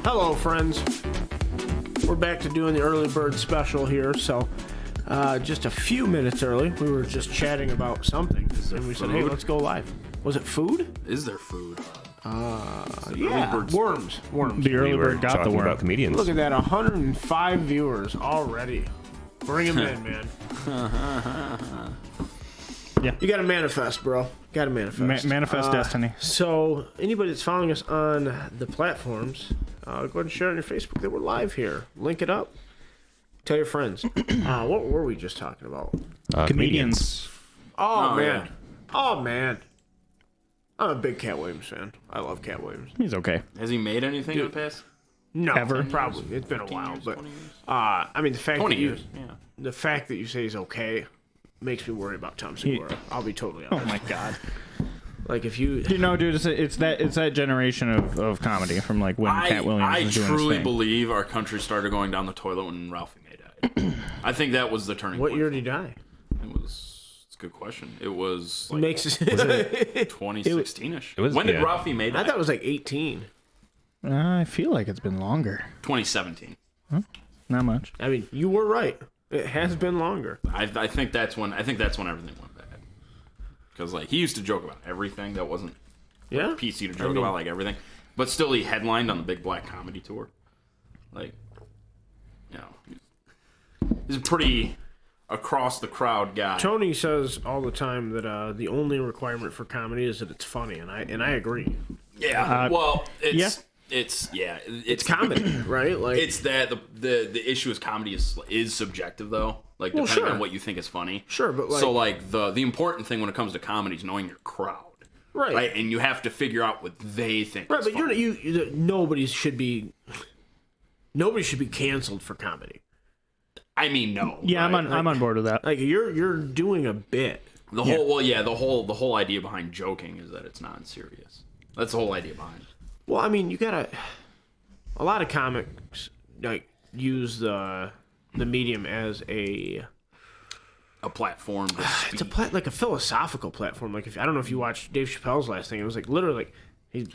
Hello, friends. We're back to doing the early bird special here. So, just a few minutes early, we were just chatting about something, and we said, "Hey, let's go live." Was it food? Is there food? Yeah, worms. The early bird got the worm. About comedians. Look at that, 105 viewers already. Bring them in, man. Yeah. You got to manifest, bro. Got to manifest. Manifest destiny. So, anybody that's following us on the platforms, go ahead and share on your Facebook that we're live here. Link it up. Tell your friends. What were we just talking about? Comedians. Oh, man. Yeah. Oh, man. I'm a big Cat Williams fan. I love Cat Williams. He's okay. Has he made anything in the past? No, Ever? probably. It's been a 15 while, years, but 20 years? I mean, the fact 20 that you years, yeah. the fact that you say he's okay makes me worry about Tom Segura. I'll be totally honest. Oh my god. Like if you, You know, dude, it's that generation of comedy from like when Cat Williams I was doing his truly thing. believe our country started going down the toilet when Ralphie May died. I think that was the turning what point. year did he die? It's a good question. It was like Makes 2016-ish. When did Ralphie May die? I thought it was like 18. I feel like it's been longer. 2017. Not much. I mean, you were right. It has been longer. I think that's when everything went bad. Because like he used to joke about everything that wasn't Yeah. PC to joke about like everything, but still he headlined on the Big Black Comedy Tour. Like, you know, he's a pretty across the crowd guy. Tony says all the time that the only requirement for comedy is that it's funny, and I agree. Yeah. Well, yeah. It's Comedy, right? Like It's that the issue is comedy is subjective though. Like Well, depending sure. on what you think is funny. Sure, but like so like the important thing when it comes to comedy is knowing your crowd. right. And you have to figure out what they think. Right, is but funny. nobody should be canceled for comedy. I mean, no. Yeah, right? I'm on board with that. Like you're doing a bit. The whole idea behind joking is that it's not serious. That's the whole idea behind it. Well, I mean, a lot of comics like use the medium as a Platform. To it's speak. like a philosophical platform. Like I don't know if you watched Dave Chappelle's last thing. It was like literally like he's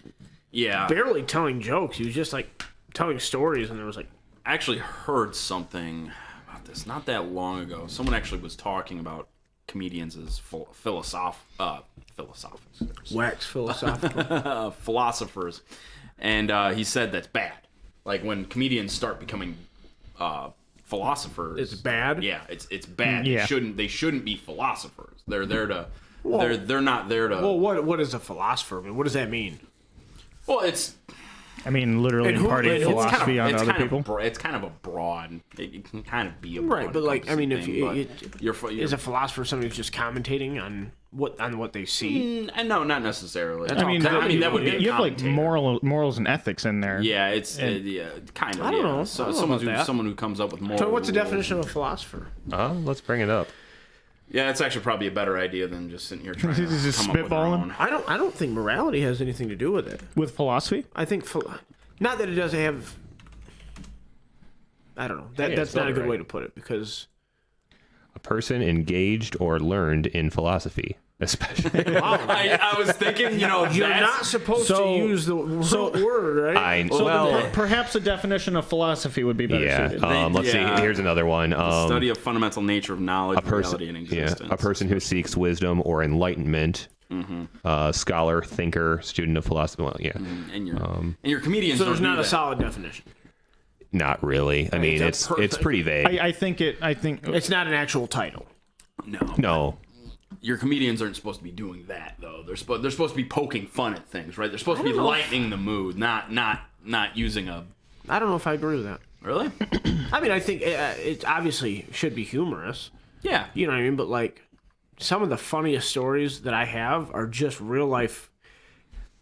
Yeah. barely telling jokes. He was just like telling stories, and there was like I actually heard something about this not that long ago. Someone actually was talking about comedians as philosophers. wax philosophical. Philosophers, and he said that's bad. Like when comedians start becoming philosophers, It's bad? Yeah, it's bad. Yeah. They shouldn't be philosophers. They're there to. They're not there to. Well, what is a philosopher? I mean, what does that mean? Well, it's I mean, literally And who- imparting it's philosophy onto other people. It's kind of a broad. It can kind of be a Right, broad but like I mean, if encompassing thing, but is a philosopher somebody who's just commentating on what they see? no, not necessarily. That's all comedy. that would be. You a have like commentator. morals and ethics in there. Yeah, it's kind of. I don't know. So I don't know someone about that. who comes up with more. So what's the definition of a philosopher? Let's bring it up. Yeah, it's actually probably a better idea than just sitting here trying to Just come up with our spitballing? own. I don't think morality has anything to do with it. With philosophy? I think not that it doesn't have. I don't know. That's not a good way to put it because A person engaged or learned in philosophy, especially. I was thinking, you're not supposed to use the word, right? Perhaps a definition of philosophy would be better Yeah. suited. Let's see. Here's another one. the study of fundamental nature of knowledge, reality, and existence. A person who seeks wisdom or enlightenment. Scholar, thinker, student of philosophy. Well, yeah. And your comedians. So there's don't do not a that. solid definition. Not really. I mean, It's a it's pretty vague. I think It's not an actual title. No. Your comedians aren't supposed to be doing that though. They're supposed to be poking fun at things, right? They're supposed to be lightening the mood, not using a. I don't know if I agree with that. Really? I mean, I think it obviously should be humorous. Yeah. You know what I mean? But like, some of the funniest stories that I have are just real life.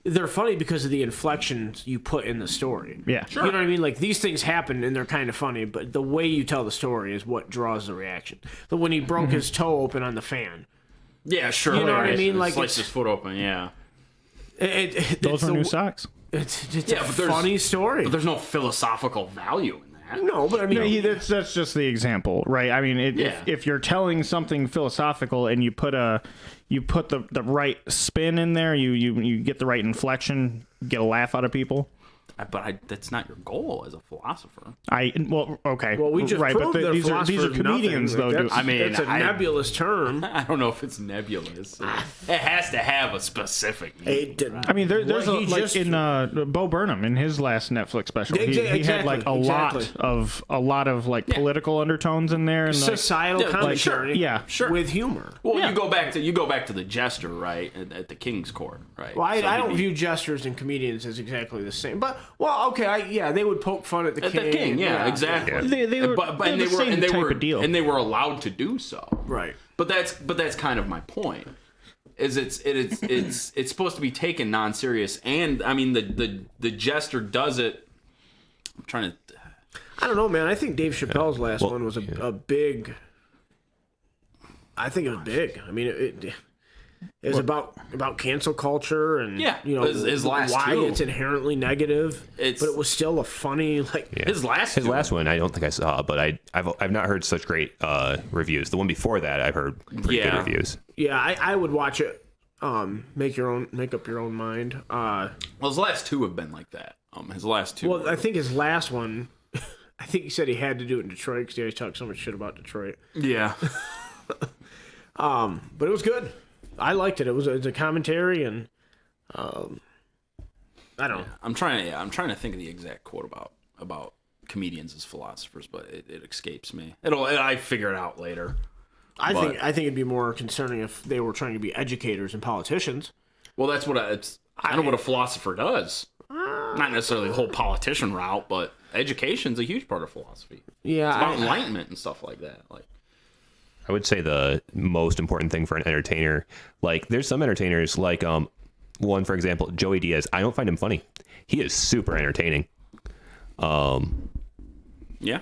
They're funny because of the inflections you put in the story. Yeah. Sure. You know what I mean? Like, these things happen and they're kind of funny, but the way you tell the story is what draws the reaction. But when he broke his toe open on the fan. Yeah, sure. You know what I mean? Like, sliced his foot open, yeah. Those are new socks. It's Yeah, a but there's- funny story. But there's no philosophical value in that. No, but I mean, No, that's just the example, right? I mean, Yeah. if you're telling something philosophical and you put the right spin in there, you get the right inflection, get a laugh out of people. But that's not your goal as a philosopher. Okay. well, we just right, proved but that these are comedians, though. That's, I mean, it's a nebulous term. I don't know if it's nebulous. It has to have a specific meaning. I mean, there's Well, he like just- in Bo Burnham in his last Netflix special, he had like a lot of like political undertones in there and like, Societal commentary, yeah, sure. with humor. Well, you go back to the jester, right, at the King's Court, right? Well, I So don't he- view jesters and comedians as exactly the same. But they would poke fun at the at king. the king, yeah, exactly. They were and the same type were of deal. and they were allowed to do so, Right. But that's kind of my point. Is it's supposed to be taken non-serious, and I mean the jester does it. I'm trying to. I don't know, man. I think Dave Chappelle's last one was a big. I think it was big. I mean, it was about cancel culture and his last why two. it's inherently negative. But it was still a funny His last one I don't think I saw, but I've not heard such great reviews. The one before that I've heard pretty good reviews. Yeah, I would watch it. Make up your own mind. Well, his last two have been like that. His last two. Well, I think his last one. I think he said he had to do it in Detroit because he always talked so much shit about Detroit. Yeah. But it was good. I liked it. It was a commentary, and I don't know. I'm trying to think of the exact quote about comedians as philosophers, but it escapes me. I figure it out later. I think it'd be more concerning if they were trying to be educators and politicians. Well, that's what I know what a philosopher does. Not necessarily the whole politician route, but education's a huge part of philosophy. Yeah, It's about enlightenment and stuff like that. Like, I would say the most important thing for an entertainer, like there's some entertainers like one, for example, Joey Diaz. I don't find him funny. He is super entertaining. yeah.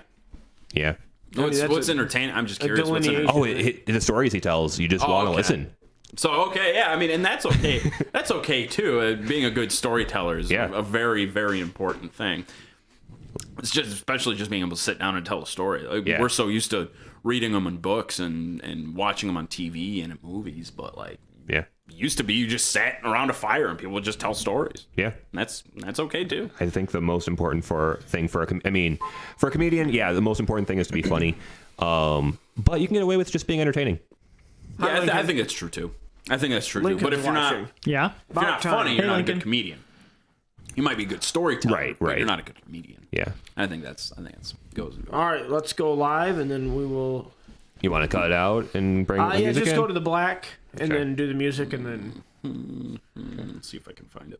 Yeah. What's entertaining? I'm just curious. What's entertaining? The stories he tells, you just want to okay. listen. So okay, yeah, I mean, and that's okay. That's okay too. Being a good storyteller is a very, very important thing. It's just, especially just being able to sit down and tell a story. Like, we're so used to reading them in books and watching them on TV and in movies, but like, used to be you just sat around a fire and people would just tell stories. Yeah, and that's okay too. I think the most important thing for a comedian, the most important thing is to be funny. But you can get away with just being entertaining. Yeah, I think that's true too. I think that's true too. But if you're not funny, you're not a good comedian. You might be a good storyteller, right? But you're not a good comedian. Yeah, I think that's goes. All right, let's go live, and then we will. You want to cut it out and bring the music just in? go to the black and then do the music, and then. Let's see if I can find it.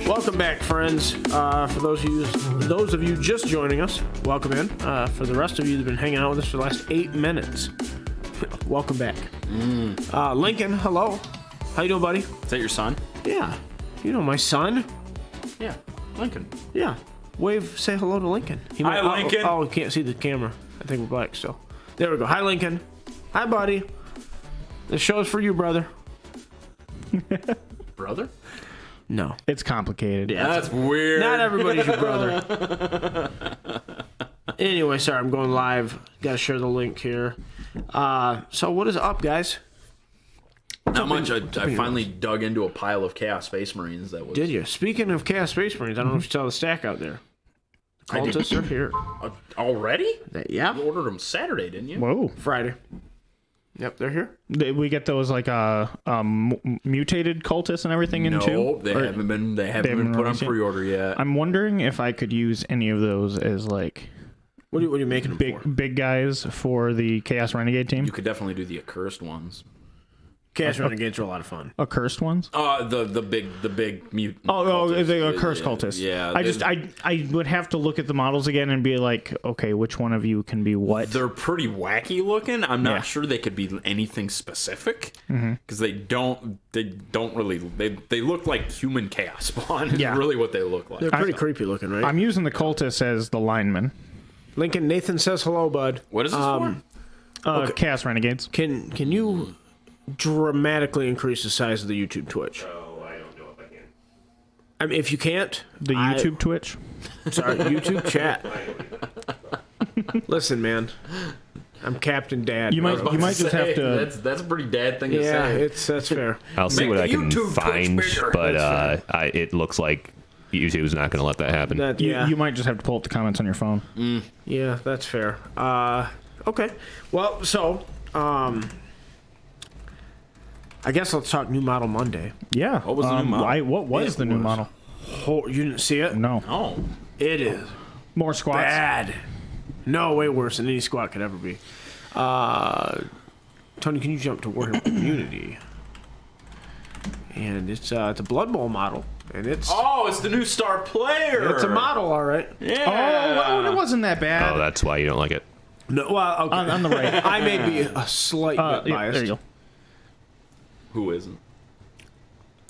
Welcome back, friends. For those of you just joining us, welcome in. For the rest of you that have been hanging out with us for the last 8 minutes, welcome back. Lincoln, hello. How you doing, buddy? Is that your son? Yeah. You know my son. Yeah, Lincoln. Yeah. Wave, say hello to Lincoln. Hi, Lincoln. Oh, we can't see the camera. I think we're black still. There we go. Hi, Lincoln. Hi, buddy. This show's for you, brother. Brother? No. It's complicated. Yeah, that's weird. Not everybody's your brother. Anyway, sorry, I'm going live. Got to share the link here. So what is up, guys? Not much. I finally dug into a pile of Chaos Space Marines. That was. Did you? Speaking of Chaos Space Marines, I don't know if you saw the stack out there. Cultists are here. Already? Yeah. You ordered them Saturday, didn't you? Whoa. Friday. Yep, they're here. We get those like mutated cultists and everything in too? No, they haven't been. They haven't been put on pre-order yet. I'm wondering if I could use any of those as like What are you making them for? big guys for the Chaos Renegade team. You could definitely do the accursed ones. Chaos Renegades are a lot of fun. Accursed ones? The big mutant. The accursed cultists. Yeah. I would have to look at the models again and be like, okay, which one of you can be what? They're pretty wacky looking. I'm not sure they could be anything specific because they don't really. They look like human chaos spawn. Is really what they look like. They're pretty creepy looking, right? I'm using the cultists as the linemen. Lincoln Nathan says hello, bud. What is this for? Chaos Renegades. Can you dramatically increase the size of the YouTube Twitch? Oh, I don't know if I can. I mean, if you can't, The YouTube Twitch. Sorry, YouTube chat. Listen, man, I'm Captain Dad. You might just have to. That's a pretty dad thing to Yeah, say. that's fair. I'll see Make what the I can YouTube Twitch find, bigger. but it looks like YouTube's not going to let that happen. You might just have to pull up the comments on your phone. Yeah, that's fair. Okay. Well, so I guess let's talk new model Monday. Yeah. What was the new model? What was the new model? Oh, you didn't see it? No. Oh, It is More squats. bad. No, way worse than any squat could ever be. Tony, can you jump to Warhammer Community? And it's a Blood Bowl model, and it's it's the new star player. it's a model, all right. Yeah. It wasn't that bad. Oh, that's why you don't like it. No, well, okay. On the right. I may be a slight bit Yeah, biased. there you go. Who isn't?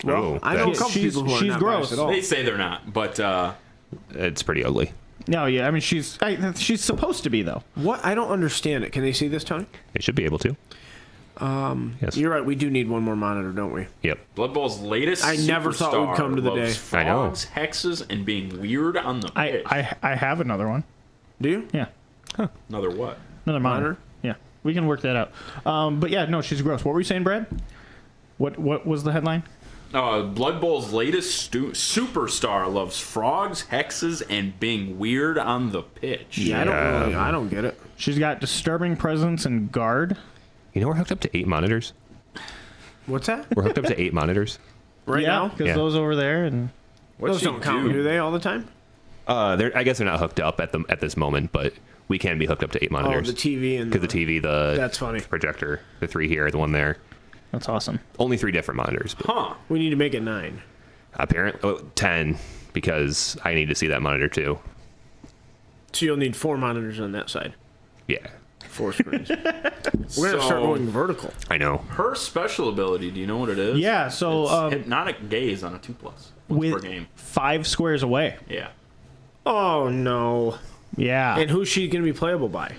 Well, I know a couple people who are she's not gross. biased at all. They say they're not, but It's pretty ugly. No, yeah. I mean, she's supposed to be though. What? I don't understand it. Can they see this, Tony? It should be able to. Yes. You're right. We do need one more monitor, don't we? Yep. Blood Bowl's latest. I never thought we'd superstar come to the loves day. I know. Frogs, hexes, and being weird on the pitch. I have another one. Do you? Yeah. Another what? Another monitor. Monitor? Yeah. We can work that out. But yeah, no, she's gross. What were you saying, Brad? What was the headline? Blood Bowl's latest superstar loves frogs, hexes, and being weird on the pitch. Yeah, I don't get it. She's got disturbing presence and guard. You know, we're hooked up to 8 monitors. What's that? We're hooked up to 8 monitors. Right yeah, now? because Yeah. those over there and What's Those she don't count, do they, all the time? I guess they're not hooked up at this moment, but we can be hooked up to 8 Oh, monitors. the TV and Because the TV, the That's funny. projector, the 3 here, the one there. that's awesome. Only 3 different monitors. But Huh. We need to make it 9. apparently, 10, because I need to see that monitor too. So you'll need 4 monitors on that side. Yeah, 4 screens. We're going to start going vertical. I know. Her special ability, do you know what it is? Yeah, so It's hypnotic gaze on a 2+ per with game. 5 squares away. Yeah. Oh, no. Yeah. And who's she going to be playable by?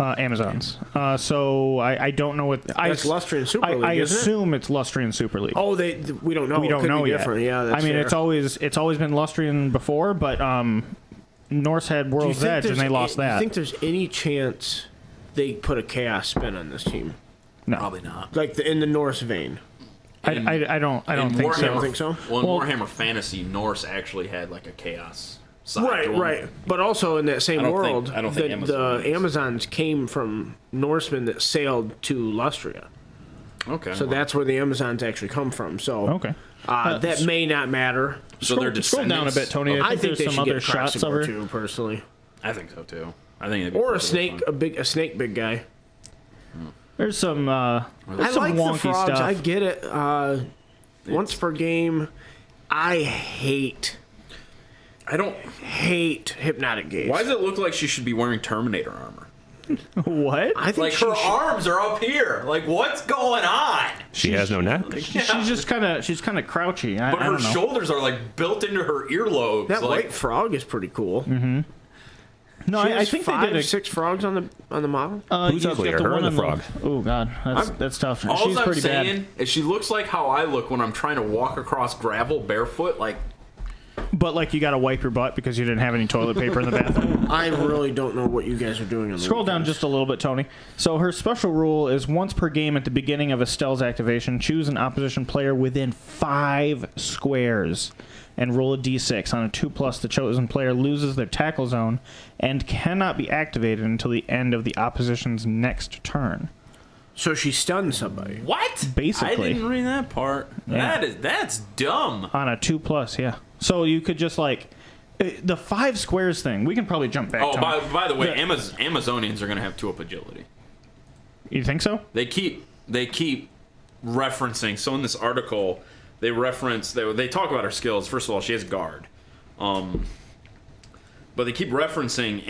Amazons. So I don't know what That's Lustrian Super League, I isn't it? assume it's Lustrian Super League. Oh, we don't know. we It don't could know be yet. different. Yeah, that's I mean, fair. it's always been Lustrian before, but Norse had Do you World's think Edge and there's they lost Do you that. think there's any chance they put a chaos spin on this team? No, Probably not. Like in the Norse vein? I don't In think so. Don't think so? Well, in Well- Warhammer Fantasy, Norse actually had like a chaos side to Right, them. right. But also in that same I don't world, think- I don't think the Amazon is. Amazons came from Norsemen that sailed to Lustria. Okay. So well, that's where the Amazons actually come from. So Okay. that may not matter. so they're Scroll down a descendants. bit, Tony. I think they there's should some get other a shots of crossover her. too, personally. I think so too. I think it'd be Or a perfectly snake, fun. a snake big guy. There's some I some like the wonky frogs. stuff. I get it. Once per game, I hate hypnotic gaze. Why does it look like she should be wearing Terminator armor? What? I think Like she her should- arms are up here. Like what's going on? She has no neck. She's just kind of crouchy. I But her don't know. shoulders are like built into her earlobes. That like, white frog is pretty cool. No, She I has think 5, they did a 6 frogs on the model. Who's you uglier, got her or one the on frog? Oh god, that's tough. All She's I'm pretty saying bad. is she looks like how I look when I'm trying to walk across gravel barefoot. Like But like you got to wipe your butt because you didn't have any toilet paper in the bathroom. I really don't know what you guys are doing on the Scroll down just a little bit, Tony. So her special rule is once per game at the beginning of Estelle's activation, choose an opposition player within 5 squares and roll a d6. On a 2+, the chosen player loses their tackle zone and cannot be activated until the end of the opposition's next turn. So she stunned somebody. What? Basically. I didn't read that part. Yeah. That's dumb. On a 2+, yeah. So you could just like... The 5 squares thing, we can probably jump back. Oh, Tony. by the way, Amazonians are going to have 2-up agility. You think so? They keep referencing. So in this article, they talk about her skills. First of all, she has guard, but they keep referencing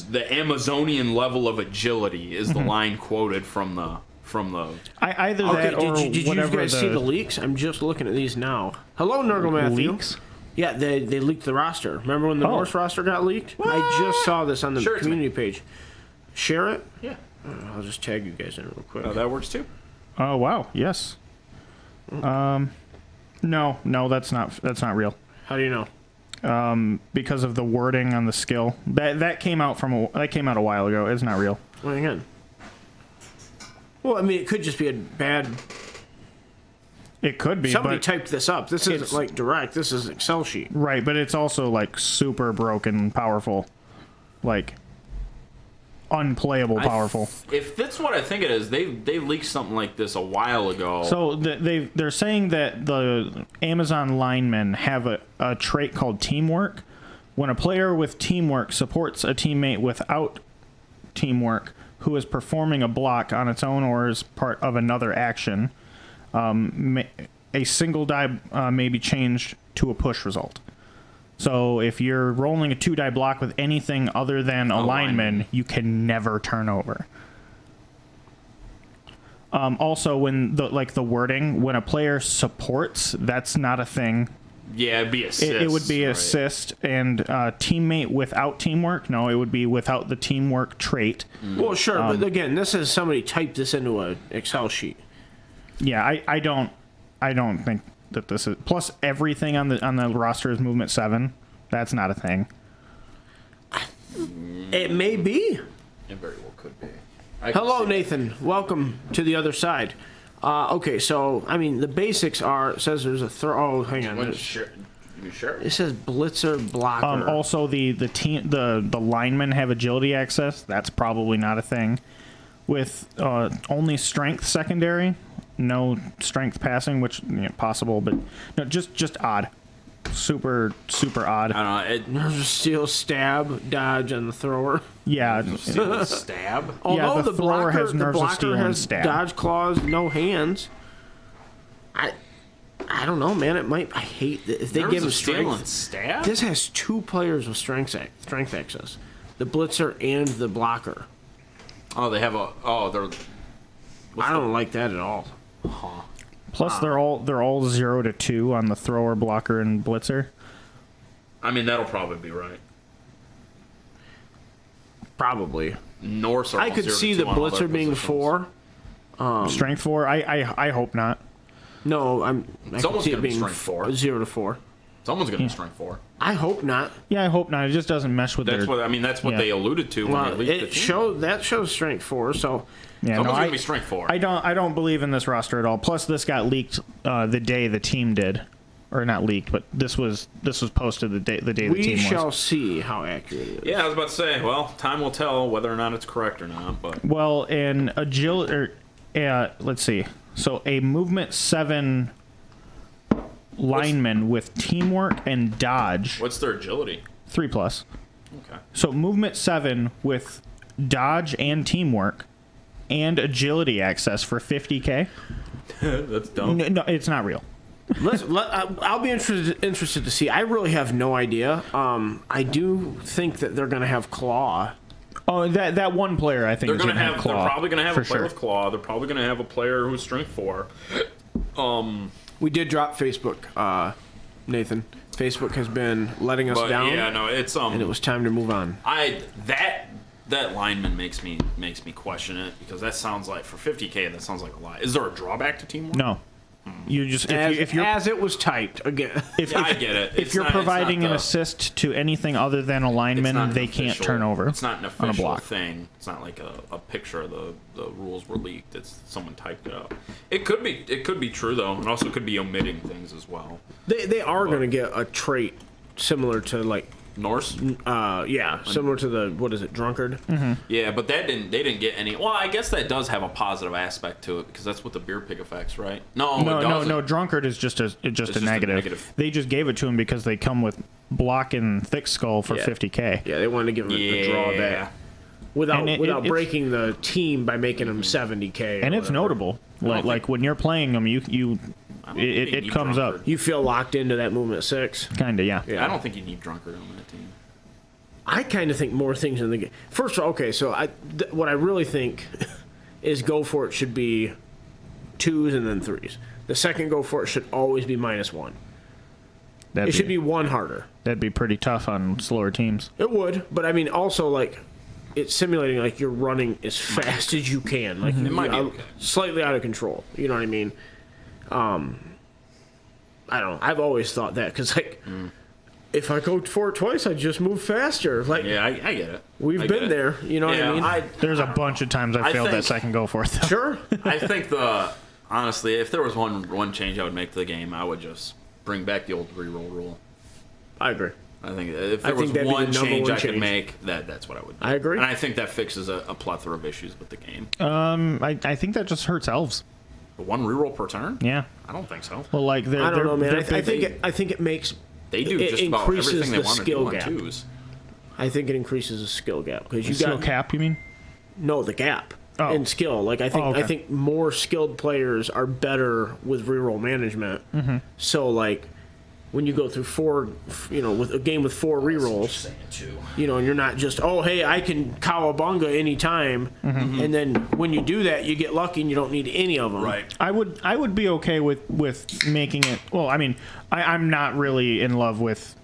the Amazonian level of agility is the line quoted from the. Either Okay, that or did you whatever. guys see the leaks? I'm just looking at these now. Hello, Nurgle Matthew. leaks? Yeah, they leaked the roster. Remember when the Norse roster got leaked? I just saw this on the Share it to community page. Share it? Yeah. I'll just tag you guys in real quick. Oh, that works too. Oh wow, yes. No, that's not real. How do you know? Because of the wording on the skill. That came out a while ago. It's not real. Well, again. Well, I mean, it could just be a bad... It could be. Somebody but typed this up. This isn't like direct. This is Excel sheet. right, but it's also like super broken, powerful, like unplayable powerful. If that's what I think it is, they leaked something like this a while ago. So they're saying that the Amazon linemen have a trait called teamwork. When a player with teamwork supports a teammate without teamwork who is performing a block on its own or as part of another action, a single die may be changed to a push result. So if you're rolling a 2-die block with anything other than a lineman, you can never turn over. Also, when the wording, when a player supports, that's not a thing. Yeah, it'd be assist. It would be right. assist, and teammate without teamwork. No, it would be without the teamwork trait. Well, sure, but again, this is somebody typed this into an Excel sheet. Yeah, I don't think that this is. Plus, everything on the roster is movement 7. That's not a thing. It may be. It very well could be. Hello, Nathan. Welcome to the other side. Okay, so I mean the basics are. It says there's a throw. Oh, hang on. Sure. It says blitzer blocker. Also, the linemen have agility access. That's probably not a thing. With only strength secondary, no strength passing, which possible, but no, just odd. Super odd. I don't know. There's a steel stab dodge on the thrower. Yeah. Stab. Although the thrower has nerves of steel and has stab. dodge claws, no hands. I don't know, man. It might. I hate that if they give him strength. And stab. This has 2 players with strength access: the blitzer and the blocker. Oh, they have a. Oh, they're. I don't like that at all. Huh. Plus, they're all 0 to 2 on the thrower, blocker, and blitzer. I mean, that'll probably be right. Probably. Norse. I could see the blitzer being 4. Strength 4. I hope not. No, I could Someone's see it gonna be being strength 4. 0 to 4. Someone's gonna be strength 4. I hope not. Yeah, I hope not. It just doesn't mesh with That's their. what I mean. That's what yeah. they alluded to when Well, they leaked that shows strength 4. So Yeah, Someone's no, gonna be strength 4. I don't believe in this roster at all. Plus, this got leaked the day the team did, or not leaked, but this was posted the day the team we shall was. see how accurate it is. Yeah, I was about to say. Well, time will tell whether or not it's correct or not. But Well, in agility, let's see. So a movement 7 lineman with teamwork and dodge, what's their agility? 3+. Okay. So movement 7 with dodge and teamwork and agility access for 50k. That's dumb. No, it's not real. I'll be interested to see. I really have no idea. I do think that they're going to have claw. Oh, that one player I think They're is gonna have. claw. They're probably gonna have for a player sure. with claw. They're probably gonna have a player who's strength 4. We did drop Facebook, Nathan. Facebook has been letting us But down, yeah, no, it's and it was time to move on. That lineman makes me question it because that sounds like for 50k that sounds like a lot. Is there a drawback to teamwork? No. You just if you're as it was typed again. I get it. If you're providing an assist to anything other than a lineman, they can't turn over. It's not an on a official block. thing. It's not like a picture of the rules were leaked. It's someone typed it up. It could be true though. It also could be omitting things as well. They are going to get a trait similar to like Norse. Similar to the what is it, drunkard? Mm-hmm. Yeah, but they didn't get any. Well, I guess that does have a positive aspect to it because that's what the beer pig affects, right? No. Drunkard is just a negative. They just gave it to him because they come with block and thick skull for $50K. Yeah, they wanted to give him a drawback without breaking the team by making them $70K. And it's notable. Like when you're playing them, it comes drunkard. up. You feel locked into that movement 6. Kinda, yeah. I don't think you need drunkard on that team. I kind of think more things in the game. First of all, okay, so what I really think is go for it should be 2s and then 3s. The second go for it should always be -1. It should be 1 harder. That'd be pretty tough on slower teams. It would, but I mean, also like it's simulating like you're running as fast as you can, like It might be okay. slightly out of control. You know what I mean? I don't know. I've always thought that because like. If I go for it twice, I just move faster. Like, Yeah, I get it. We've been there. You know what I mean? There's a bunch of times I failed that second go for it. Though. Sure. I think honestly, if there was one change I would make to the game, I would just bring back the old reroll rule. I agree. I think if there was one change I could make, that's what I would do. I agree. And I think that fixes a plethora of issues with the game. I think that just hurts elves. But 1 reroll per turn? Yeah. I don't think so. Well, like I don't know, man. I think it makes. They do it just about everything they the want to skill do on gap. 2s. I think it increases the skill gap because you Skill got cap, you mean? no the gap Oh. in skill. Like I think okay. I think more skilled players are better with reroll management. Mm-hmm. So like when you go through 4, with a game with 4 rerolls, and you're not just hey I can cowabunga anytime, and then when you do that you get lucky and you don't need any of them. Right. I would be okay with making it. Well, I mean, I'm not really in love with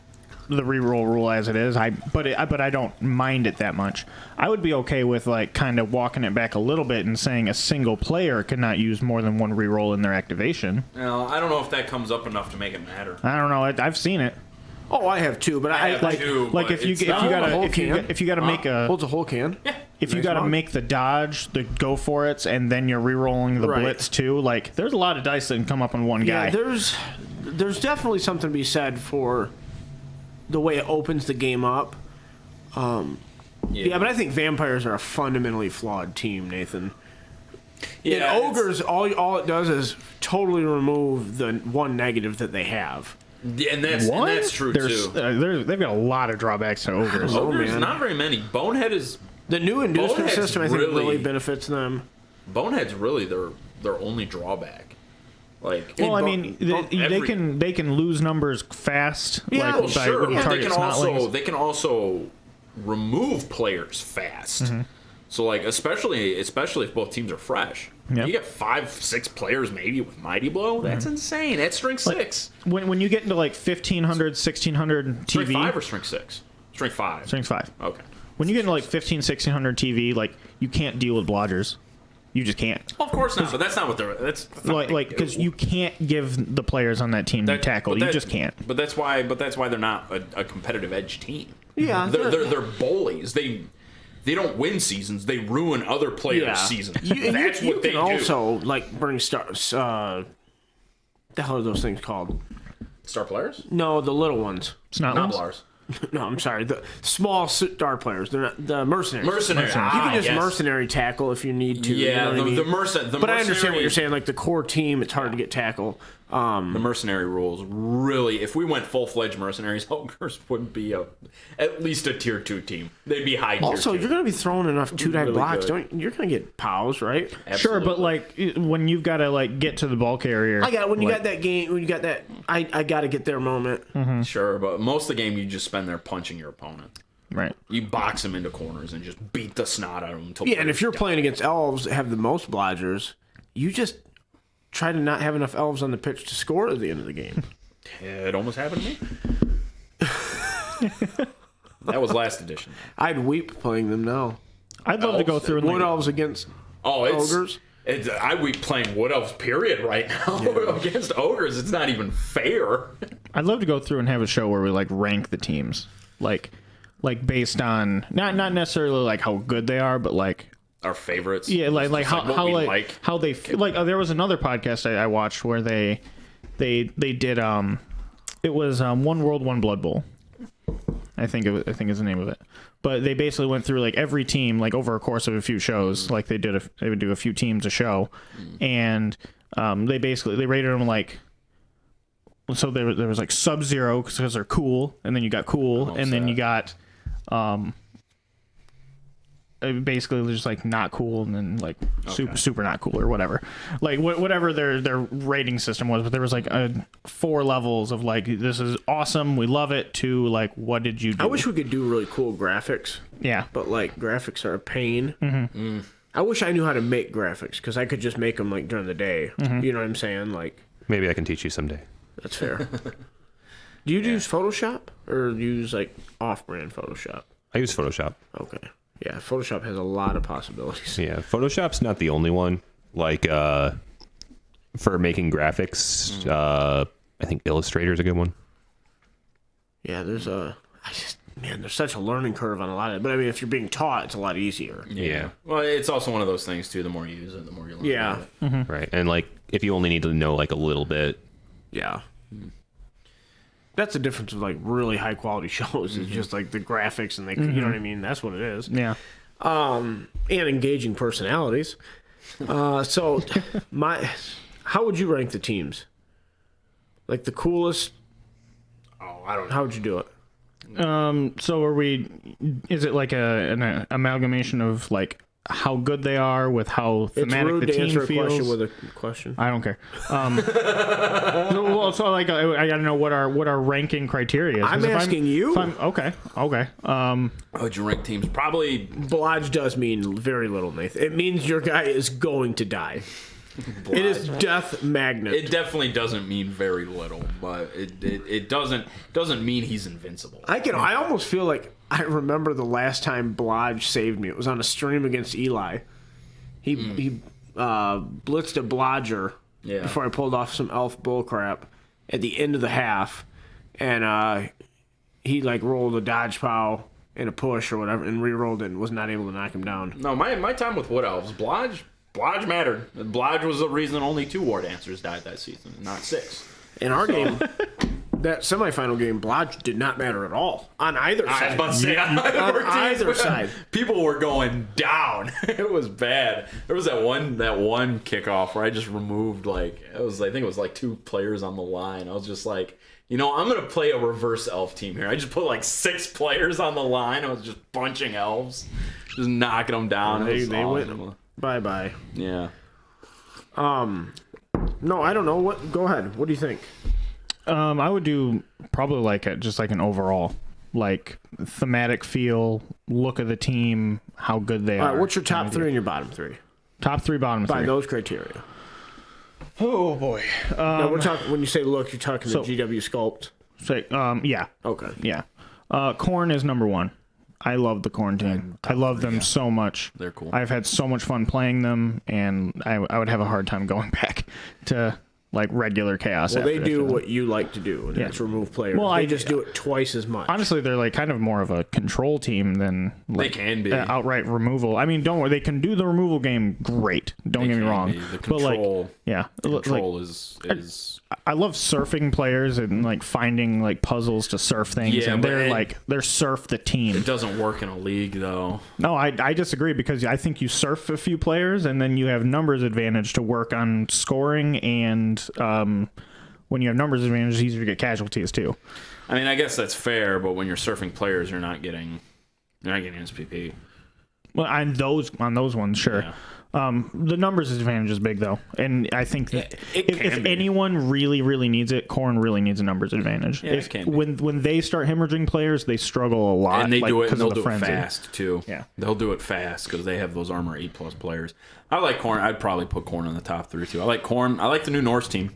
the reroll rule as it is. But I don't mind it that much. I would be okay with like kind of walking it back a little bit and saying a single player cannot use more than 1 reroll in their activation. Well, I don't know if that comes up enough to make it matter. I don't know. I've seen it. Oh, I have too, but I have too, Like but if you it's gotta make a holds a whole can. Yeah. if you Nice gotta mug. make the dodge, the go for it's, and then you're rerolling the Right. blitz too. Like there's a lot of dice that can come up on one guy. Yeah, there's definitely something to be said for the way it opens the game up. Yeah, but I think vampires are a fundamentally flawed team, Nathan. Yeah, And ogres, all it does is totally remove the one negative that they have. Yeah, and that's true too. They've got a lot of drawbacks to ogres. Ogres, man. not very many. Bonehead is The new inducement Bonehead's system, I think, really really benefits them. Bonehead's really their only drawback. Like, Well, I mean, they can lose numbers fast. Yeah, like, well, by sure. when Yeah, they target can also remove players fast. Mm-hmm. So like especially if both teams are fresh. Yep. You get 5-6 players maybe with Mighty Blow. That's insane. That's strength 6. When you get into like 1500, 1600 Strength TV, 5 or strength 6? Strength 5. strength 5. Okay. When you get into like 15, 1600 TV, like you can't deal with blodgers. You just can't. Well, of course not. But that's not what they're. That's not what they Like because do. you can't give the players on that team tackle. but You that- just can't. But that's why they're not a competitive edge team. Yeah, They're bullies. They don't win seasons. They ruin other players' seasons. That's what they can do. also like bring stars. The hell are those things called? Star players? No, the little ones. It's not Noblars. No, I'm sorry. The small star players. They're not the mercenaries. Mercenary. You can just yes. mercenary tackle if you need to. Yeah, you know what I mean? but I understand what you're saying. Like the core team, it's hard to get tackle. The mercenary rules really. If we went full-fledged mercenaries, ogres would be at least a tier 2 team. They'd be high. Also, tier 2. you're going to be throwing enough 2-die Really blocks. good. You're going to get POWs, right? Sure, but Absolutely. like when you've got to like get to the ball carrier. When you like, got that game, when you got that, I got to get their moment. Sure, but most of the game you just spend there punching your opponent. right. You box them into corners and just beat the snot out of them. Until Yeah, and if you're die. playing against elves that have the most blodgers, you just try to not have enough elves on the pitch to score at the end of the game. It almost happened to me. That was last edition. I'd weep playing them now. I'd love to go through and Wood like, elves against Oh, ogres. we playing Wood Elves period right now against Ogres. It's not even fair. I'd love to go through and have a show where we like rank the teams, like based on not necessarily like how good they are, but like our favorites. Yeah, like how they feel. Like there was another podcast I watched where they did it was One World One Blood Bowl. I think is the name of it. But they basically went through like every team like over a course of a few shows. Like they would do a few teams a show, and they rated them like. So there was like Sub-Zero because they're cool, and then you got cool, and then you got basically just like not cool, and then like super not cool or whatever, like whatever their rating system was. But there was like 4 levels of like, this is awesome, we love it, to like, what did you do? I wish we could do really cool graphics. Yeah, but like graphics are a pain. I wish I knew how to make graphics because I could just make them like during the day. You know what I'm saying? Like maybe I can teach you someday. That's fair. Do you use Photoshop or use like off-brand Photoshop? I use Photoshop. Okay. Yeah, Photoshop has a lot of possibilities. Yeah, Photoshop's not the only one. Like, for making graphics, I think Illustrator's a good one. Yeah, there's such a learning curve on a lot of it. But I mean, if you're being taught, it's a lot easier. Yeah. Well, it's also one of those things, too. The more you use it, the more you learn. Yeah. Right. And, like, if you only need to know, like, a little bit. Yeah. That's the difference with like really high quality shows. It's just like the graphics and you know what I mean? That's what it is. Yeah. And engaging personalities. So how would you rank the teams? Like the coolest? Oh, I don't know. How would you do it? So is it like an amalgamation of like how good they are with how thematic it's rude the to team answer a feels? question with a question. I don't care. So like I gotta know what our ranking criteria is. I'm asking you. Okay. How would you rank teams? Probably Blodge does mean very little, Nathan. It means your guy is going to die. It is death magnet. It definitely doesn't mean very little, but it doesn't mean he's invincible. I almost feel like I remember the last time Blodge saved me. It was on a stream against Eli. He blitzed a Blodger before I pulled off some elf bullcrap at the end of the half, and he like rolled a dodge pow and a push or whatever and re-rolled it and was not able to knock him down. No, my time with Wood Elves, Blodge mattered. Blodge was the reason only 2 War Dancers died that season, not 6. In our game, that semifinal game, Blodge did not matter at all on either side. I was about to say, on either side. People were going down. It was bad. There was that one kickoff where I just removed I think it was like 2 players on the line. I was just like, I'm going to play a reverse elf team here. I just put like 6 players on the line. I was just bunching elves, just knocking them down. They went bye-bye. Yeah. No, I don't know. Go ahead. What do you think? I would do probably just like an overall, like thematic feel, look of the team, how good they are. All right, what's your top 3 and your bottom 3? Top 3, bottom 3. By those criteria. Oh boy. Now we're talking. When you say look, you're talking the GW sculpt. Yeah. Okay. Yeah. Korn is number 1. I love the Korn team. I love them so much. They're cool. I've had so much fun playing them, and I would have a hard time going back to like regular chaos. Well, they do what you like to do, and that's remove players. Well, they just do it twice as much. Honestly, they're like kind of more of a control team than they can be outright removal. I mean, don't worry, they can do the removal game great. Don't get me wrong. The control, control is. I love surfing players and like finding like puzzles to surf things, and they're surf the team. It doesn't work in a league though. No, I disagree because I think you surf a few players and then you have numbers advantage to work on scoring, and when you have numbers advantage, it's easier to get casualties too. I mean, I guess that's fair, but when you're surfing players, you're not getting SPP. Well, on those ones, sure. Yeah. The numbers advantage is big though, and I think that if anyone really, really needs it, Korn really needs a numbers advantage. Yeah, when they start hemorrhaging players, they struggle a lot, and they do it. And they'll do frenzy. It fast too. Yeah, they'll do it fast because they have those armor 8+ players. I like Korn. I'd probably put Korn in the top 3 too. I like Korn. I like the new Norse team.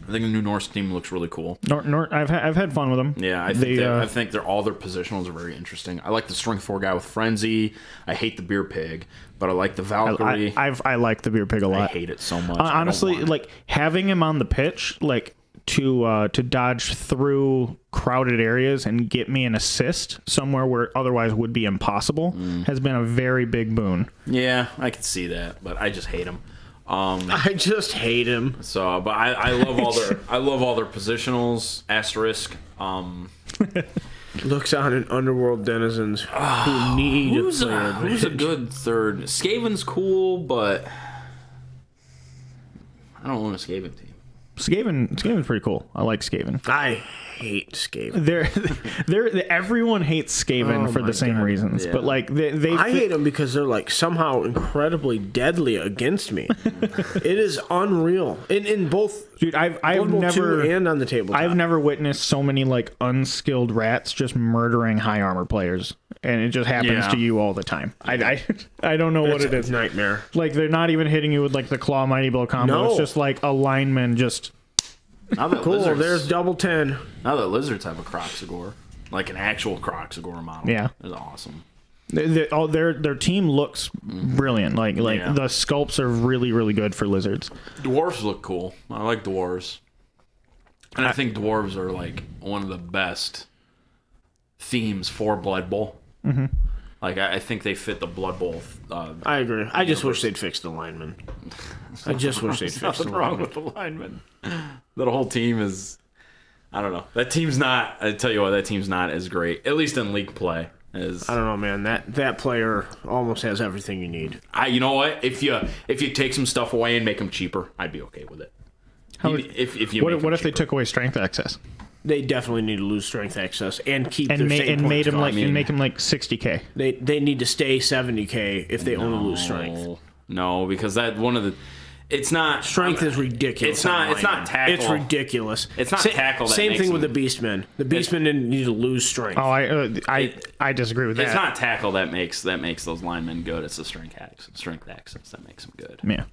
I think the new Norse team looks really cool. I've had fun with them. Yeah, I think all their positionals are very interesting. I like the strength 4 guy with Frenzy. I hate the Beer Pig, but I like the Valkyrie. I like the Beer Pig a lot. I hate it so much. Honestly, like having him on the pitch, like to dodge through crowded areas and get me an assist somewhere where otherwise would be impossible has been a very big boon. Yeah, I can see that, but I just hate him. I just hate him. So, but I love all their positionals. Asterisk. Looks on at underworld denizens who need Who's a good third? Skaven's cool, but I don't want a Skaven team. Skaven's pretty cool. I like Skaven. I hate Skaven. Everyone hates Skaven for the same reasons, but like I hate them because they're like somehow incredibly deadly against me. It is unreal. In both, dude, I've World never II and on the tabletop. I've never witnessed so many like unskilled rats just murdering high armor players, and it just happens to you all the time. I don't know what it is. Nightmare. Like they're not even hitting you with like the claw mighty blow combo. No. It's just like a lineman just. Now that Cool. There's double 10. Now that lizards have a Croxagore, like an actual Croxagore model. Yeah, it's awesome. Their team looks brilliant. Like the sculpts are really, really good for lizards. Dwarves look cool. I like dwarves, and I think dwarves are like one of the best themes for Blood Bowl. Mm-hmm. Like I think they fit the Blood Bowl. I agree. I just wish they'd fix the linemen. I just wish they'd fix the Nothing wrong with the linemen. That whole team is, I don't know. That team's not. I tell you what, that team's not as great. At least in league play. I don't know, man. That player almost has everything you need. You know what? If you take some stuff away and make them cheaper, I'd be okay with it. What if they took away strength access? They definitely need to lose strength access and keep and their make same make points them like 60k. They need to stay 70k if they only lose strength. No, because that one of the. It's not strength is ridiculous. It's not tackle. It's ridiculous. It's not tackle. Same thing with the Beastmen. The Beastmen didn't need to lose strength. Oh, I disagree with that. It's not tackle that makes those linemen good. It's the strength access that makes them good. Yeah.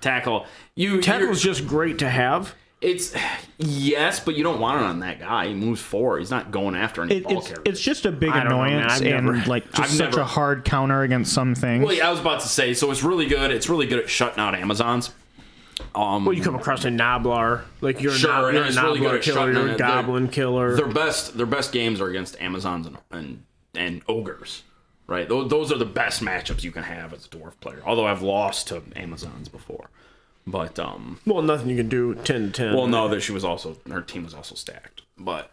Tackle's just great to have. Yes, but you don't want it on that guy. He moves forward. He's not going after any ball carriers. It's just a big annoyance such a hard counter against some things. Well, yeah, I was about to say. So it's really good. It's really good at shutting out Amazons. Well, you come across a Noblar, like you're a Noblar really killer, you're a Goblin killer. Their best games are against Amazons and ogres. Right, those are the best matchups you can have as a dwarf player. Although I've lost to Amazons before. But well, nothing you can do 10-10. Well, no, that her team was also stacked. But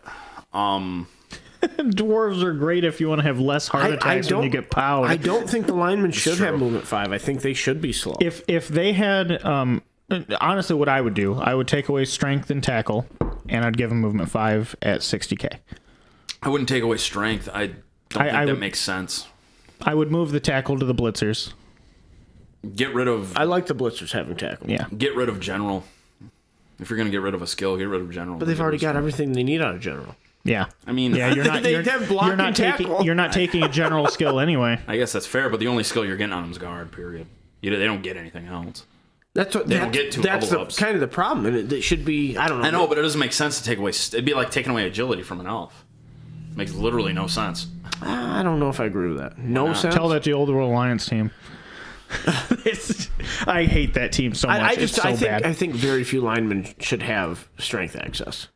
dwarves are great if you want to have less heart attacks when you get powed. I don't think the linemen should have movement 5. I think they should be slow. If they had honestly, what I would do, I would take away strength and tackle, and I'd give them movement 5 at 60k. I wouldn't take away strength. I don't think that makes sense. I would move the tackle to the blitzers. Get rid of... I like the blitzers having tackle. Yeah. Get rid of general. If you're going to get rid of a skill, get rid of general. But they've already got everything they need out of general. Yeah. I mean... Yeah, you're not taking a general skill anyway. I guess that's fair, but the only skill you're getting on them is guard, period. They don't get anything else. They don't get ups. Kind of the problem, and it should be... I don't know. I know, but it doesn't make sense to take away... It'd be like taking away agility from an elf. It makes literally no sense. I don't know if I agree with that. No sense? Tell that to the Old World Alliance team. I hate that team so much. I think very few linemen should have strength access.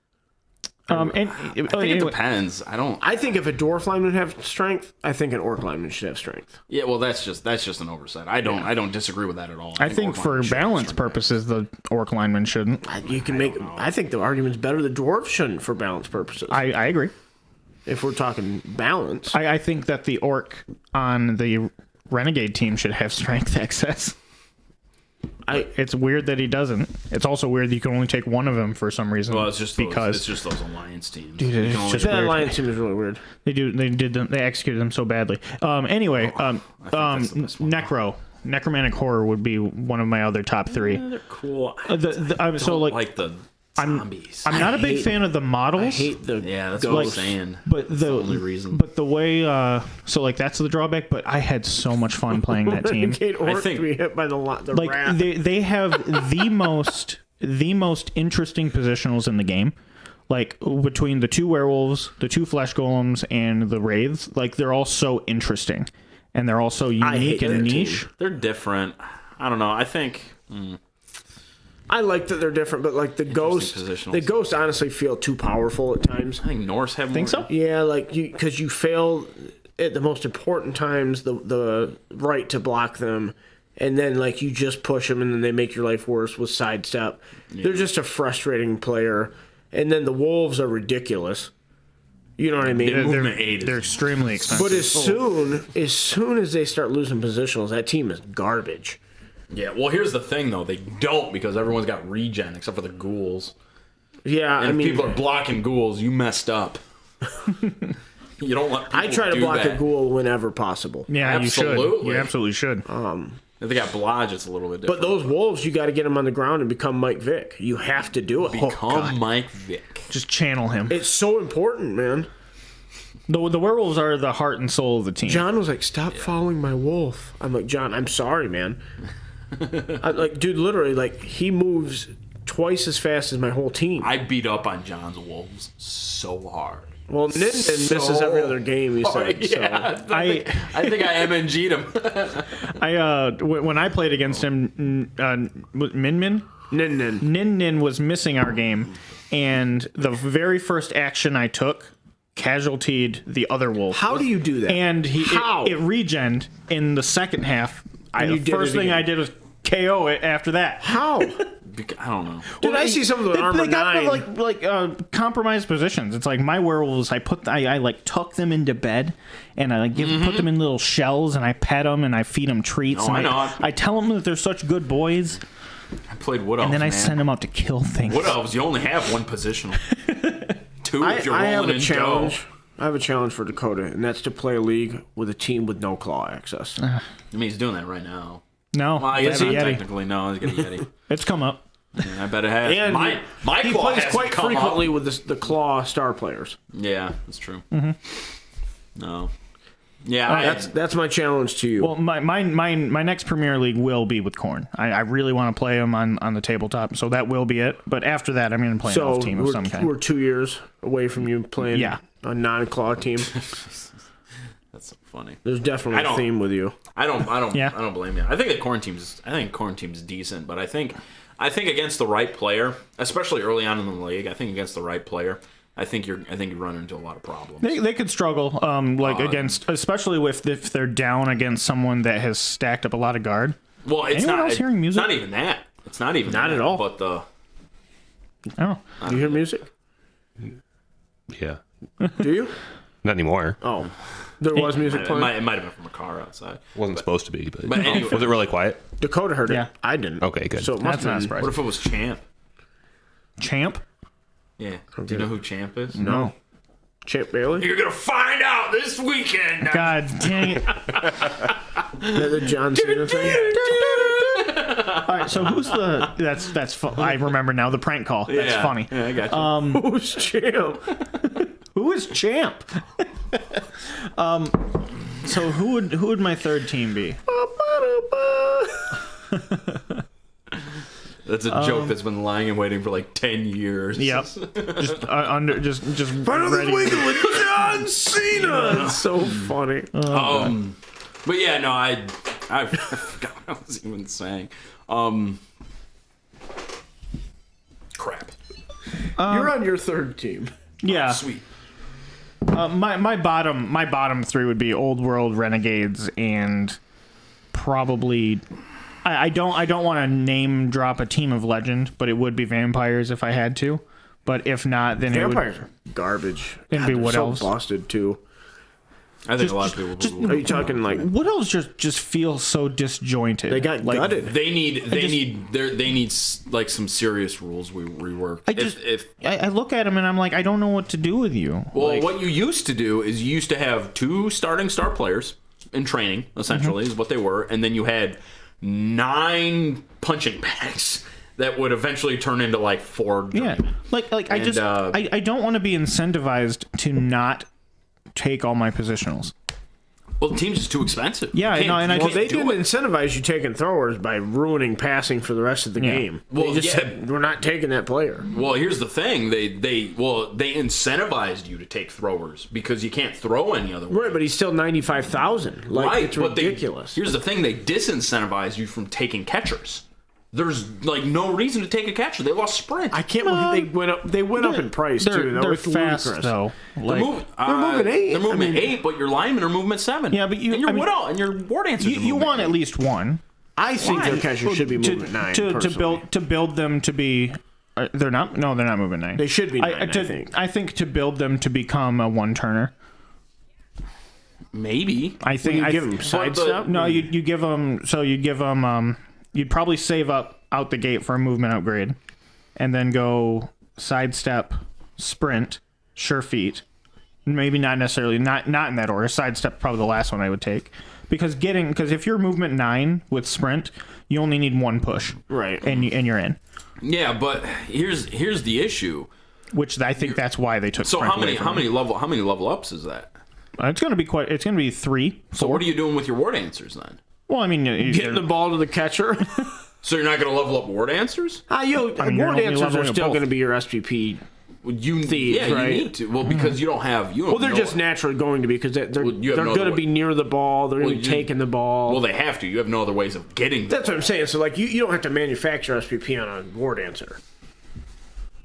I think it depends. I think if a dwarf lineman have strength, I think an orc lineman should have strength. Yeah, well, that's just an oversight. I don't disagree with that at all. I think for balance purposes, the orc lineman shouldn't. I think the argument's better the dwarf shouldn't for balance purposes. I agree. If we're talking balance, I think that the orc on the Renegade team should have strength access. It's weird that he doesn't. It's also weird that you can only take one of them for some reason. Well, it's just those alliance teams. Dude, it's just that alliance team is really weird. They executed them so badly. Anyway, Necromantic Horror would be one of my other top 3. Yeah, they're cool. Like the zombies. I'm not a big fan of the models. I hate the that's what I'm saying. But that's the only reason. But the way that's the drawback. But I had so much fun playing that team. I think we hit by the like wrath. they have the most the most interesting positionals in the game. Like, between the 2 werewolves, the 2 flesh golems, and the wraiths, like, they're all so interesting. And they're all so unique and niche. They're different. I don't know. I think... I like that they're different, but like the ghosts honestly feel too powerful at times. I think Norse have more. Think so? Yeah, like because you fail at the most important times the right to block them, and then like you just push them, and then they make your life worse with sidestep. Yeah. They're just a frustrating player, and then the wolves are ridiculous. You know what I mean? They're extremely expensive. But as soon as they start losing positionals, that team is garbage. Yeah, well, here's the thing, though. They don't, because everyone's got regen, except for the ghouls. Yeah, and if people are blocking ghouls, you messed up. You don't let people I try to block a ghoul whenever possible. Yeah, absolutely. You should. You absolutely should. If they got blodge, it's a little bit different. But those wolves, you got to get them on the ground and become Mike Vick. You have to do it. Become Mike Vick. Just channel him. It's so important, man. The werewolves are the heart and soul of the team. John was like, stop following my wolf. I'm like, John, I'm sorry, man. I'm like, dude, literally, like, he moves twice as fast as my whole team. I beat up on John's wolves so hard. Well, Ninden misses every other game, you said. Yeah, so. I think I MNG'd him. When I played against him, Nin was missing our game, and the very first action I took casualtied the other wolf. How do you do that? And it regened in the second half. The first thing I did was KO it after that. How? I don't know. Dude, I see some of the armor 9. They got compromised positions. It's like my werewolves. I like tuck them into bed, and I put them in little shells, and I pet them, and I feed them treats. Oh, and I know. I tell them that they're such good boys. I played Wood Elves, and then I send them out to kill things. Wood Elves, you only have one positional. 2 if you're rolling in challenge. I have a challenge for Dakota, and that's to play a league with a team with no claw access. I mean, he's doing that right now. No, well, I guess not technically. No, he's getting Yeti. It's come up. Yeah, I bet it has. And my he claw plays quite frequently up. with the claw star players. Yeah, that's true. Mm-hmm. No. Yeah, that's my challenge to you. Well, my next Premier League will be with Korn. I really want to play him on the tabletop, so that will be it. But after that, I'm going to play an elf team of some kind. We're 2 years away from you playing a non-claw team. That's so funny. There's definitely a theme with you. I don't blame you. I think Korn team's decent, but I think against the right player, especially early on in the league, I think against the right player, I think you run into a lot of problems. They could struggle, against, especially if they're down against someone that has stacked up a lot of guard. Well, it's Anyone else hearing music? It's not even that. It's not even not that, at all. But Oh, do you hear music? Yeah. Do you? Not anymore. Oh, there was music playing. It might have been from a car outside. Wasn't supposed to be, but anyway. Was it really quiet? Dakota heard it. Yeah. I didn't. Okay, good. So it must that's not have been. surprising. What if it was Champ? Champ? Yeah. Do you know who Champ is? No. Champ Bailey? You're gonna find out this weekend. God dang it! The John Cena thing. All right, so who's the? That's. I remember now the prank call. That's funny. Yeah, I got you. Who's Champ? Who is Champ? So who would my third team be? That's a joke that's been lying and waiting for like 10 years. Yep. Just Final ready. weekend with John Cena. It's so funny. But yeah, no, I forgot what I was even saying. Crap. You're on your third team. Yeah. Sweet. My bottom 3 would be Old World Renegades and probably I don't want to name drop a team of legend, but it would be vampires if I had to. But if not, then vampires are garbage. It'd be Wood Elves. So busted too. I think a lot of people would. Are you talking like Wood Elves just feel so disjointed. they got gutted? They need like some serious rules rework. I look at them and I'm like, I don't know what to do with you. Well, what you used to do is you used to have 2 starting star players in training, essentially, is what they were, and then you had 9 punching bags that would eventually turn into like 4. Yeah, I don't want to be incentivized to not take all my positionals. Well, the team's just too expensive. Yeah, You can't- and I you Well, can't they can't do didn't it. incentivize you taking throwers by ruining passing for the rest of the game. Well, They just yeah. said, we're not taking that player. Well, here's the thing. They incentivized you to take throwers because you can't throw any other way. Right, but he's still 95,000. Like, Right, it's but ridiculous. here's the thing. They disincentivize you from taking catchers. There's like no reason to take a catcher. They lost sprint. I can't believe they went up. They went up in price too. That They're was fast ludicrous. though. They're Like, moving 8. They're moving I mean- 8, but your linemen are movement 7. Yeah, but you- and your I mean, Woodall and your ward answers. you want at least one I think Why? their catcher should be moving 9. to build them to be. They're not. No, they're not moving 9. They should be 9. I think. I think to build them to become a one turner. maybe. I think You give them sidestep. No, you give them. So you give them. You'd probably save up out the gate for a movement upgrade, and then go sidestep, sprint, sure feet. Maybe not necessarily not in that order. Sidestep probably the last one I would take because if you're movement 9 with sprint, you only need one push, Right. And you're in. Yeah, but here's the issue. Which I think that's why they took. So sprint how many away from it. level ups is that? It's going to be quite. It's going to be 3. So what are you doing with your ward answers then? Well, I mean, Getting the ball to the catcher. So you're not going to level up ward answers? mean, you're Ward only answers are leveling still both. going to be your SPP. Yeah, right? you need to. Well, because you don't have. Well, they're just naturally going to be because they're you have no going other to be way. near the ball. They're going to be taking the ball. Well, they have to. You have no other ways of getting. That's what I'm saying. So, like, you don't have to manufacture SPP on a ward answer.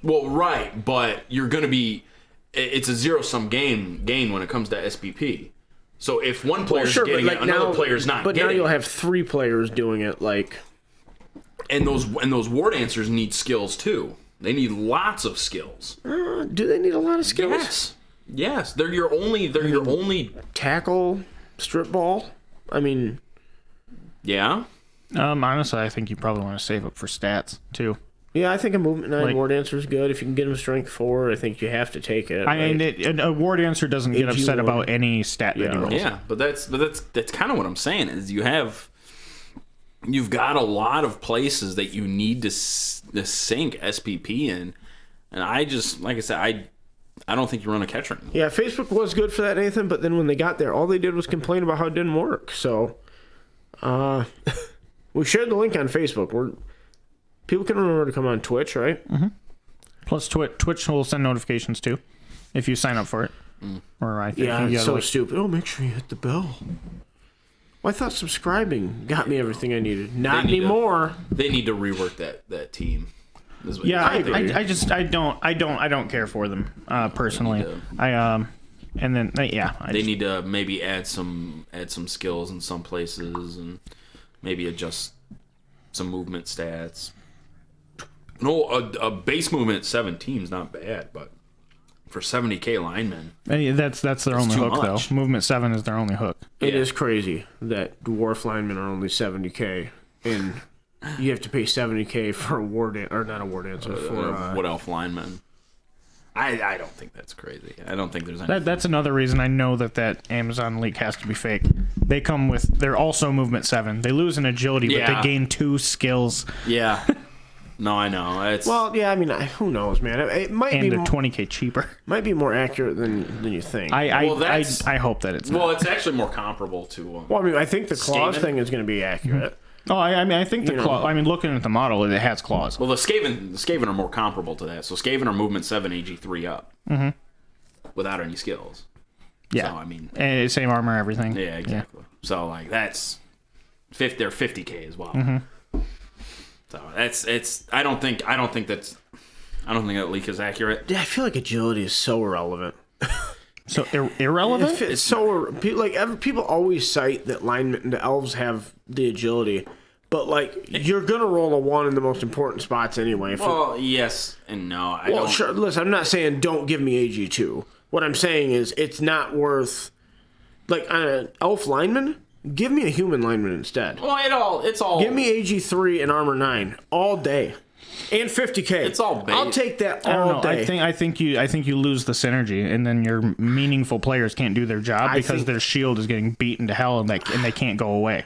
Well, right, but you're going to be. It's a zero-sum gain when it comes to SPP. So if one player's getting it, another player's not But getting now you'll it. have 3 players doing it. Like, And those ward answers need skills too. They need lots of skills. do they need a lot of skills? Yes. They're your only. Tackle, strip ball. I mean, Yeah. Honestly, I think you probably want to save up for stats too. yeah, I think a movement 9 Like- ward answer is good. If you can get him strength 4, I think you have to take it. I mean, right? a ward answer doesn't get upset AG1. about any stat that he rolls. Yeah, but that's kind of what I'm saying is you've got a lot of places that you need to sink SPP in, and I just like I said I don't think you run a catcher anymore. Yeah, Facebook was good for that, Nathan, but then when they got there, all they did was complain about how it didn't work. So, we shared the link on Facebook. People can remember to come on Twitch, right? Plus, Twitch will send notifications too if you sign up for it. Or I think Yeah, you it's gotta, so stupid. Oh, make sure you hit the bell. Well, I thought subscribing got me everything I needed. Not They need to- anymore. They need to rework that team. is what Yeah, you have to do. I don't care for them personally. They And then yeah, They need to maybe add some skills in some places and maybe adjust some movement stats. No, a base movement 17 is not bad, but for 70k linemen, that's their only too hook much. though. Movement 7 is their only hook. It Yeah. is crazy that dwarf linemen are only 70K, and you have to pay 70K for a ward or not a ward answer for what elf linemen. I don't think that's crazy. I don't think there's any. That's another reason I know that Amazon leak has to be fake. They're also movement 7. They lose in agility, but Yeah. they gain 2 skills Yeah. No, I know. It's Well, yeah, I mean, who knows, man? It might and be they're 20k cheaper. might be more accurate than you think. Well, that's- I hope that it's not. it's actually more comparable to. Well, I mean, I think the claws Skaven? thing is going to be accurate. Oh, I mean, I think the You know. claw. I mean, looking at the model, it has claws. Well, the Skaven are more comparable to that. So Skaven are movement 7, AG3 up, without any skills. Yeah, So, I mean, and same armor, everything. yeah, exactly. So like that's they're 50k as well. So it's I don't think that leak is accurate. Yeah, I feel like agility is so irrelevant. So irrelevant. It's so people always cite that linemen, the elves have the agility, but like you're gonna roll a 1 in the most important spots anyway. Well, yes and no. I Well, don't. sure. Listen, I'm not saying don't give me AG2. What I'm saying is it's not worth, like, on an elf lineman, give me a human lineman instead. Well, it's all. Give me AG3 and armor 9 all day, and 50k. It's all bait. I'll take that I don't all know. day. I think you lose the synergy, and then your meaningful players can't do their job I because think- their shield is getting beaten to hell, and they can't go away.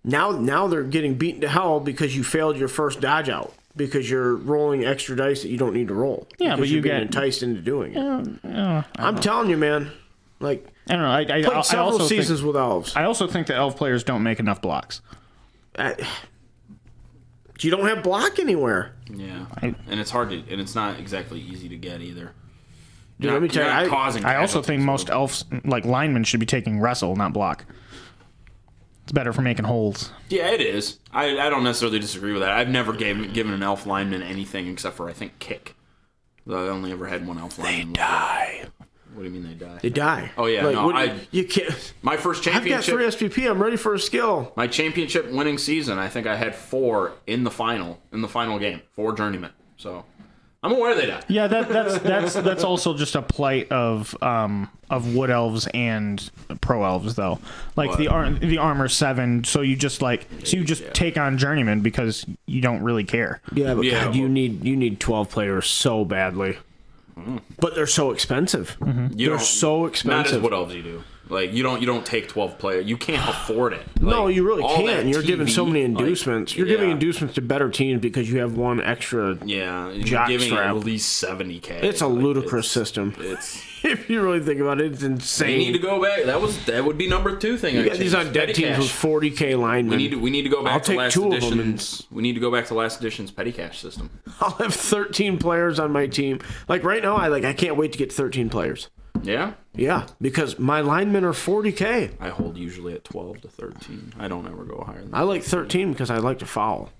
Now they're getting beaten to hell because you failed your first dodge out because you're rolling extra dice that you don't need to roll. Yeah, because but you're you being get- enticed into doing it. I'm telling you, man. Like, I don't know. I played several also seasons think, with elves. I also think that elf players don't make enough blocks. You don't have block anywhere. Yeah, and it's hard to, and it's not exactly easy to get either. Dude, let me tell you, I also think most elves, like linemen, should be taking wrestle, not block. It's better for making holes. Yeah, it is. I don't necessarily disagree with that. I've never given an elf lineman anything except for, I think, kick. I only ever had one elf lineman. They die. What do you mean they die? They die. Oh, yeah. No, you can't. My first I've got championship. 3 SPP. I'm ready for a skill. My championship winning season, I think I had 4 in the final game. 4 journeymen. So I'm aware they die. Yeah, that's also just a plight of wood elves and pro elves though. Like the armor 7, so you just take on journeyman because you don't really care. Yeah, but God, you need 12 players so badly. But they're so expensive. They're so expensive. Not as wood elves you do. Like you don't take 12 players. You can't afford it. Like, no, you really all can't. You're giving so many inducements. Like, You're giving inducements to better teams because you have one extra. Yeah, you're jock giving strap. at least 70K. It's a ludicrous system. It's if you really think about it, it's insane. They need to go back. That would be number 2 thing. You got these on dead teams with 40K linemen. We need to go back I'll to take last 2 of them. edition's. We need to go back to last edition's petty cash system. I'll have 13 players on my team. Like right now, I can't wait to get 13 players. Yeah. Yeah, because my linemen are 40K. I hold usually at 12 to 13. I don't ever go higher than that. I like 13 because I like to foul.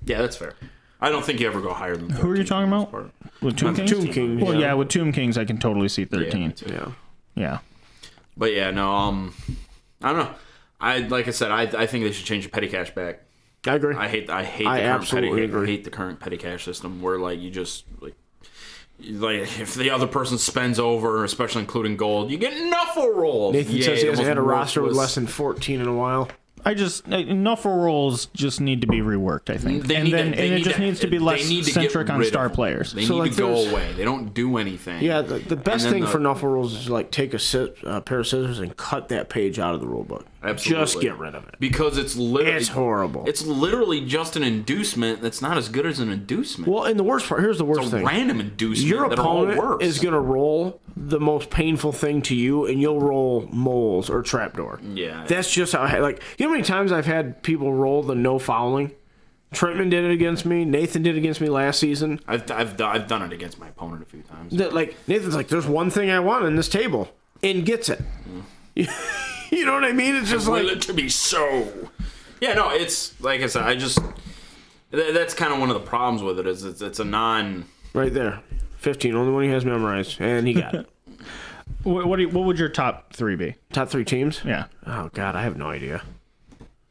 Yeah, that's fair. I don't think you ever go higher than 13. Who are you talking about? With Tomb Kings? Tomb Kings. Well, yeah, with Tomb Kings, I can totally see 13. Yeah. Yeah. But yeah, no, I don't know. Like I said, I think they should change the petty cash back. I agree. I hate the current petty cash system where like you just like if the other person spends over, especially including gold, you get Nuffle rolls. Nathan says he hasn't had a roster with less than 14 in a while. Enough rolls just need to be reworked, I think. It just needs to be less centric on star players. They need to go away. They don't do anything. Yeah, the best thing for Nuffle rules is like take a pair of scissors and cut that page out of the rule book. Absolutely. Just get rid of it. Because it's horrible. It's literally just an inducement that's not as good as an inducement. Well, and the worst part, here's the worst thing. Random inducement. Your opponent is going to roll the most painful thing to you, and you'll roll moles or trapdoor. Yeah. That's just how you know how many times I've had people roll the no fouling? Trentman did it against me. Nathan did it against me last season. I've done it against my opponent a few times. Nathan's like, there's one thing I want on this table, and gets it. You know what I mean? It's just I will it to be so. Yeah, no, it's like I said. That's kind of one of the problems with it is it's a non. Right there, 15, only one he has memorized, and he got it. What would your top 3 be? Top 3 teams? Yeah. Oh God, I have no idea.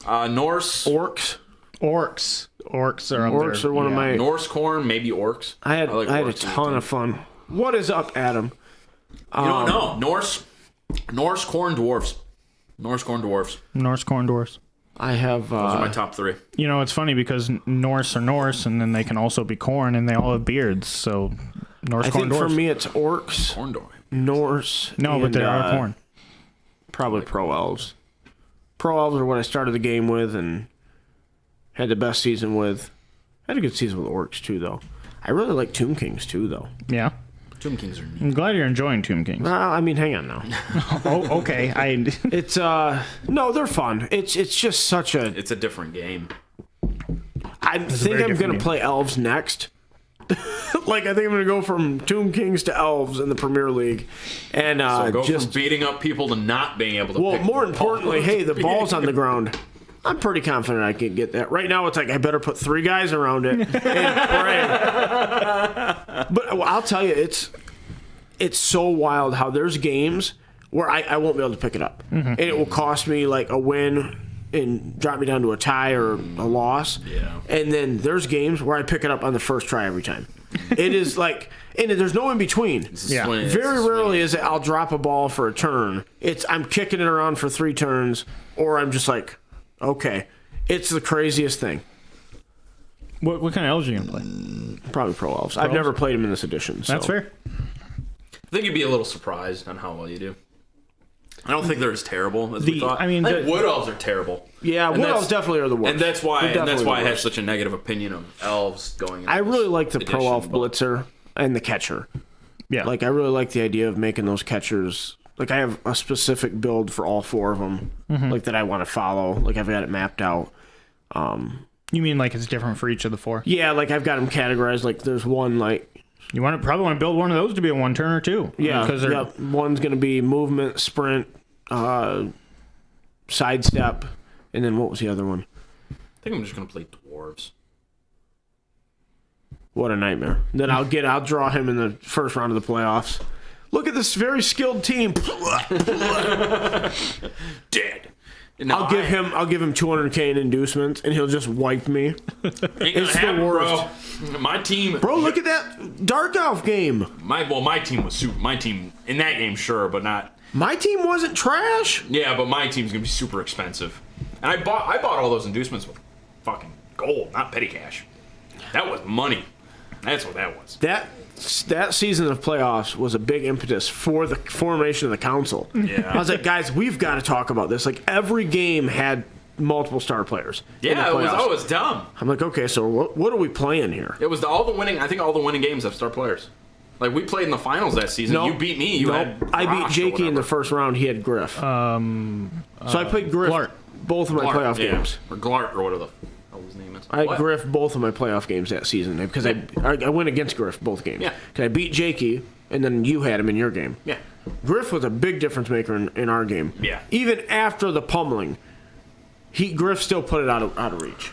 Norse, Orcs are up Orcs there. are one of my Norse corn, maybe orcs. I had a ton of fun. What is up, Adam? You don't know Norse corn dwarves. Norse corn dwarves. I have. Those are my top 3. You know, it's funny because Norse are Norse, and then they can also be corn, and they all have beards. So Norse I corn think dwarves. for me it's orcs, Corn dwarf. Norse. No, but they are corn. Probably pro elves. Pro elves are what I started the game with and had the best season with. I had a good season with orcs too, though. I really like Tomb Kings too, though. Yeah. Tomb Kings are neat. I'm glad you're enjoying Tomb Kings. Well, I mean, hang on now. Oh, okay. It's no, they're fun. It's just such a. It's a different game. I think I'm gonna play elves next. I think I'm gonna go from Tomb Kings to elves in the Premier League, and So go from beating up people to not being able to. Well, more importantly, hey, the ball's on the ground. I'm pretty confident I can get that. Right now, it's like I better put 3 guys around it and pray. But I'll tell you, it's so wild how there's games where I won't be able to pick it up, and it will cost me like a win and drop me down to a tie or a loss. Yeah. And then there's games where I pick it up on the first try every time. It is like, and there's no in between. Yeah. Very rarely is it I'll drop a ball for a turn. I'm kicking it around for 3 turns, or I'm just like, okay. It's the craziest thing. What kind of elves are you gonna play? Probably pro elves. I've never played them in this edition. So. That's fair. I think you'd be a little surprised on how well you do. I don't think they're as terrible as we thought. I mean, think wood elves are terrible. Yeah, wood elves definitely are the worst. And that's why I have such a negative opinion of elves going into I really like the pro edition, elf blitzer and the catcher. Yeah. I really like the idea of making those catchers Like I have a specific build for all 4 of them, like that I want to follow. Like I've got it mapped out. You mean like it's different for each of the 4? Yeah, like I've got them categorized. Like there's one like You probably want to build one of those to be a 1-turner too. yeah, because one's going to be movement, sprint, sidestep, and then what was the other one? I think I'm just gonna play dwarves. What a nightmare. Then I'll draw him in the first round of the playoffs. Look at this very skilled team. Dead. I'll give him $200K in inducements, and he'll just wipe me. It's the worst. Bro. My team. Bro, look at that Dark Elf game. My team was super. My team in that game, sure, but not. My team wasn't trash. Yeah, but my team's gonna be super expensive, and I bought all those inducements with fucking gold, not petty cash. That was money. That's what that was. That season of playoffs was a big impetus for the formation of the council. Yeah. I was like, guys, we've got to talk about this. Like every game had multiple star players. Yeah, it was dumb. I'm like, okay, so what are we playing here? It was all the winning games have star players. Like we played in the finals that season. No, You beat me. I beat Jakey in the first round. He had Griff. So I played Griff Glart. both of my playoff games. or Glart or whatever the hell his name is. I had Griff both of my playoff games that season because I went against Griff both games. Yeah. Because I beat Jakey, and then you had him in your game. Yeah. Griff was a big difference maker in our game. Yeah. Even after the pummeling, Griff still put it out of reach.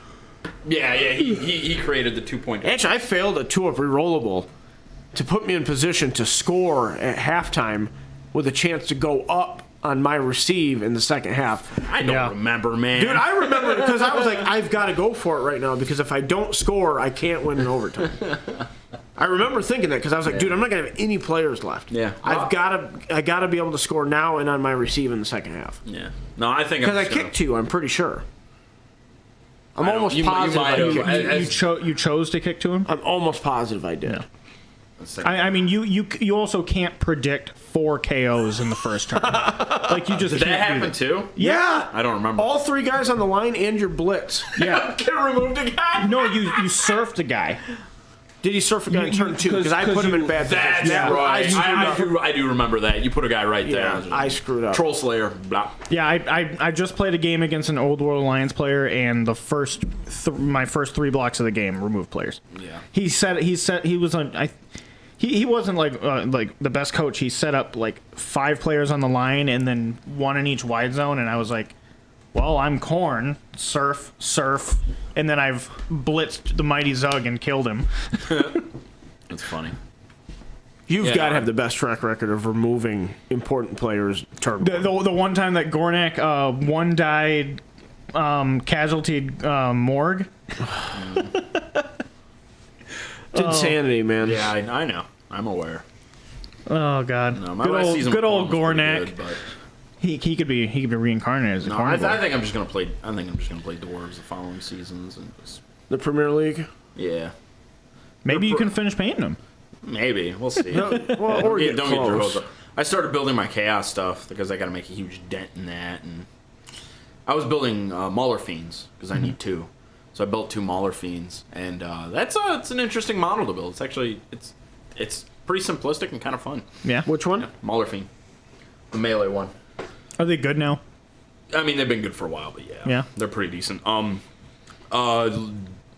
Yeah. He created the 2-point. Actually, I failed a 2-up rerollable to put me in position to score at halftime with a chance to go up on my receive in the second half. I don't remember, man. Dude, I remember because I was like, I've got to go for it right now because if I don't score, I can't win in overtime. I remember thinking that because I was like, dude, I'm not gonna have any players left. Yeah. I gotta be able to score now and on my receive in the second half. Yeah. No, I think Because I kicked 2, I'm pretty sure. I'm almost you positive might I have. kicked. You chose to kick to him. I'm almost positive I did. Yeah. I mean, you also can't predict 4 KOs in the first turn. Like you just Did can't that do happen that. too? Yeah. I don't remember. All 3 guys on the line and your blitz. Yeah. Can remove the guy. No, you surfed a guy. Did he surf a guy in You- turn 2? Because I put him in bad That's position. Yeah, right. I screwed up. I do remember that. You put a guy right Yeah, there. I screwed up. Troll Slayer. Blah. Yeah, I just played a game against an Old World Alliance player, and the my first 3 blocks of the game removed players. Yeah. He was on. He wasn't like the best coach. He set up like 5 players on the line and then 1 in each wide zone, and I was like, well, I'm Corn, surf, and then I've blitzed the mighty Zug and killed him. That's funny. You've Yeah. got to have the best track record of removing important players. The one time that Gornak one died, casualtied Morgue. It's insanity, man. Yeah, I know. I'm aware. Oh God, No, my last season good with old Columbus was Gornak. pretty good, but- He could be reincarnated as a No, I carnivore. think I'm just gonna play. I think I'm just gonna play dwarves the following seasons and just The Premier League. yeah, Maybe you can finish painting them. maybe we'll see. Well, or get Don't get your close. hopes up. I started building my chaos stuff because I got to make a huge dent in that, and I was building Mauler Fiends because I need 2. So I built 2 Mauler Fiends, and it's an interesting model to build. It's actually it's pretty simplistic and kind of fun. Yeah. Which one? Mauler Fiend, the melee one. Are they good now? I mean, they've been good for a while, but Yeah. they're pretty decent.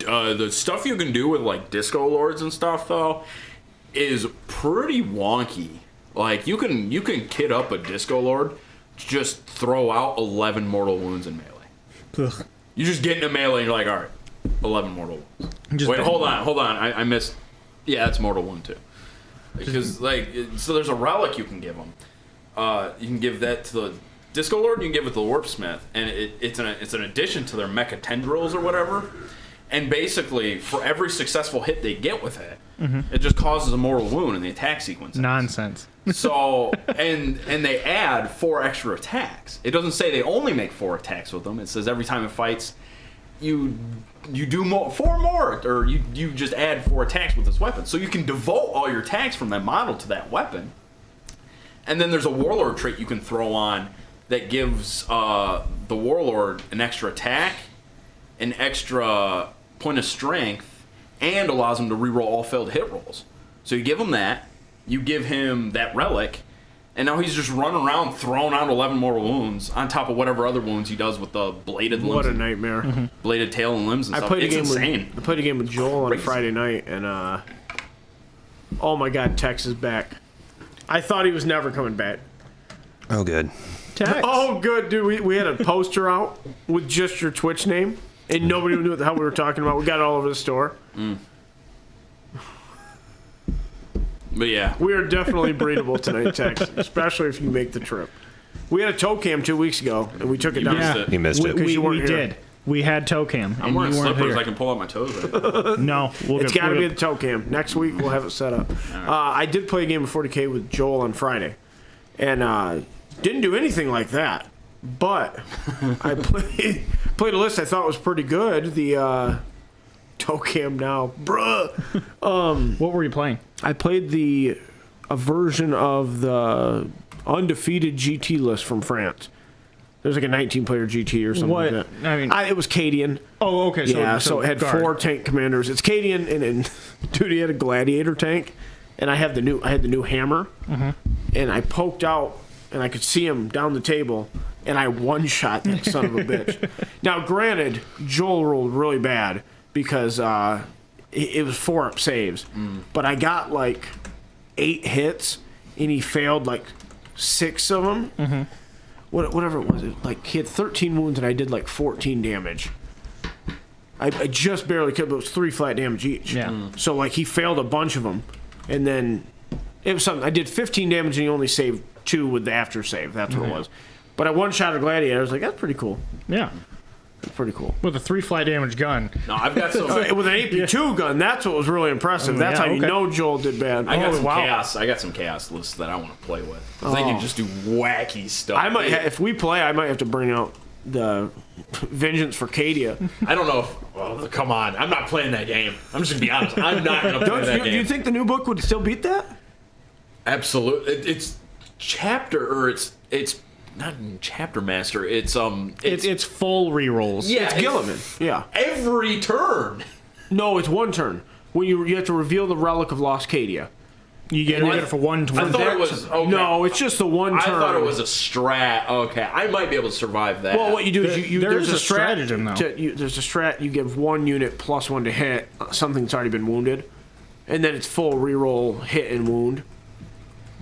The stuff you can do with like Disco Lords and stuff though is pretty wonky. Like you can kit up a Disco Lord, just throw out 11 mortal wounds in melee. Ugh. You just get into melee and you're like, all right, 11 mortal wounds. Just Wait, hold on. I missed. Yeah, that's mortal wound too. Because so there's a relic you can give them. You can give that to the Disco Lord. You can give it to the Warpsmith, and it's an addition to their Mecha Tendrils or whatever. And basically, for every successful hit they get with it, it just causes a mortal wound in the attack sequence. Nonsense. So and they add 4 extra attacks. It doesn't say they only make 4 attacks with them. It says every time it fights, you do 4 more, or you just add 4 attacks with this weapon. So you can devote all your attacks from that model to that weapon. And then there's a Warlord trait you can throw on that gives the Warlord an extra attack, an extra point of strength, and allows him to reroll all failed hit rolls. So you give him that, you give him that relic, And now he's just running around throwing out 11 more wounds on top of whatever other wounds he does with the bladed limbs. What a nightmare. Bladed tail and limbs and I stuff. played It's insane. I played a game with Joel on a Crazy. Friday night, and oh my God, Tex is back. I thought he was never coming back. Oh, good. Tex. Oh, good, dude. We had a poster out with just your Twitch name, and nobody knew what the hell we were talking about. We got it all over the store. But yeah. We are definitely breedable tonight, Tex, especially if you make the trip. We had a tow cam 2 weeks ago, and we took it down. missed it. You missed it. Because you weren't We here. did. We had toe cam. I'm and wearing you weren't slippers. here. I can pull out my toes right now. No, we'll It's get, got to we'll be get- the tow cam. Next week we'll have it set up. I did play a game of 40K with Joel on Friday, and didn't do anything like that. But I played a list I thought was pretty good. The tow cam now, bruh. What were you playing? I played a version of the undefeated GT list from France. There's like a 19-player GT or something What? like that. I mean- it was Cadian. Oh, okay. So it had guard. 4 tank commanders. It's Cadian, and dude, he had a gladiator tank, and I had the new hammer, and I poked out, and I could see him down the table, and I one-shot that son of a bitch. Now, granted, Joel rolled really bad because it was 4-up saves, but I got like 8 hits, and he failed like 6 of them. Whatever it was, like he had 13 wounds and I did like 14 damage. I just barely killed, but it was 3 flat damage each. Yeah. So like he failed a bunch of them, and then it was something. I did 15 damage and he only saved 2 with the after save. That's what it was. But I one shot a gladiator. I was like, that's pretty cool. Yeah. That's pretty cool. With a 3 flat damage gun. No, I've got some. With an AP2 gun, that's what was really impressive. Oh, That's yeah, how you okay. know Joel did bad. I got some wow. chaos. I got some chaos lists that I want to play with. 'Cause they can just do wacky stuff. I might, if we play, I might have to bring out the Vengeance for Cadia. I don't know. Well, come on. I'm not playing that game. I'm just gonna be honest. I'm not gonna play that Do game. you think the new book would still beat that? Absolutely. It's chapter or it's not chapter master. It's It's full rerolls. yeah. It's Gilliman. Yeah. Every turn. No, it's one turn. When you have to reveal the relic of Lost Cadia. You get it for one I turn. thought it was okay. No, it's just the one I turn. thought it was a strat. Okay, I might be able to survive that. Well, what you do is There there's is a a stratagem, though. There's a strat. You give 1 unit plus 1 to hit something that's already been wounded, and then it's full reroll hit and wound.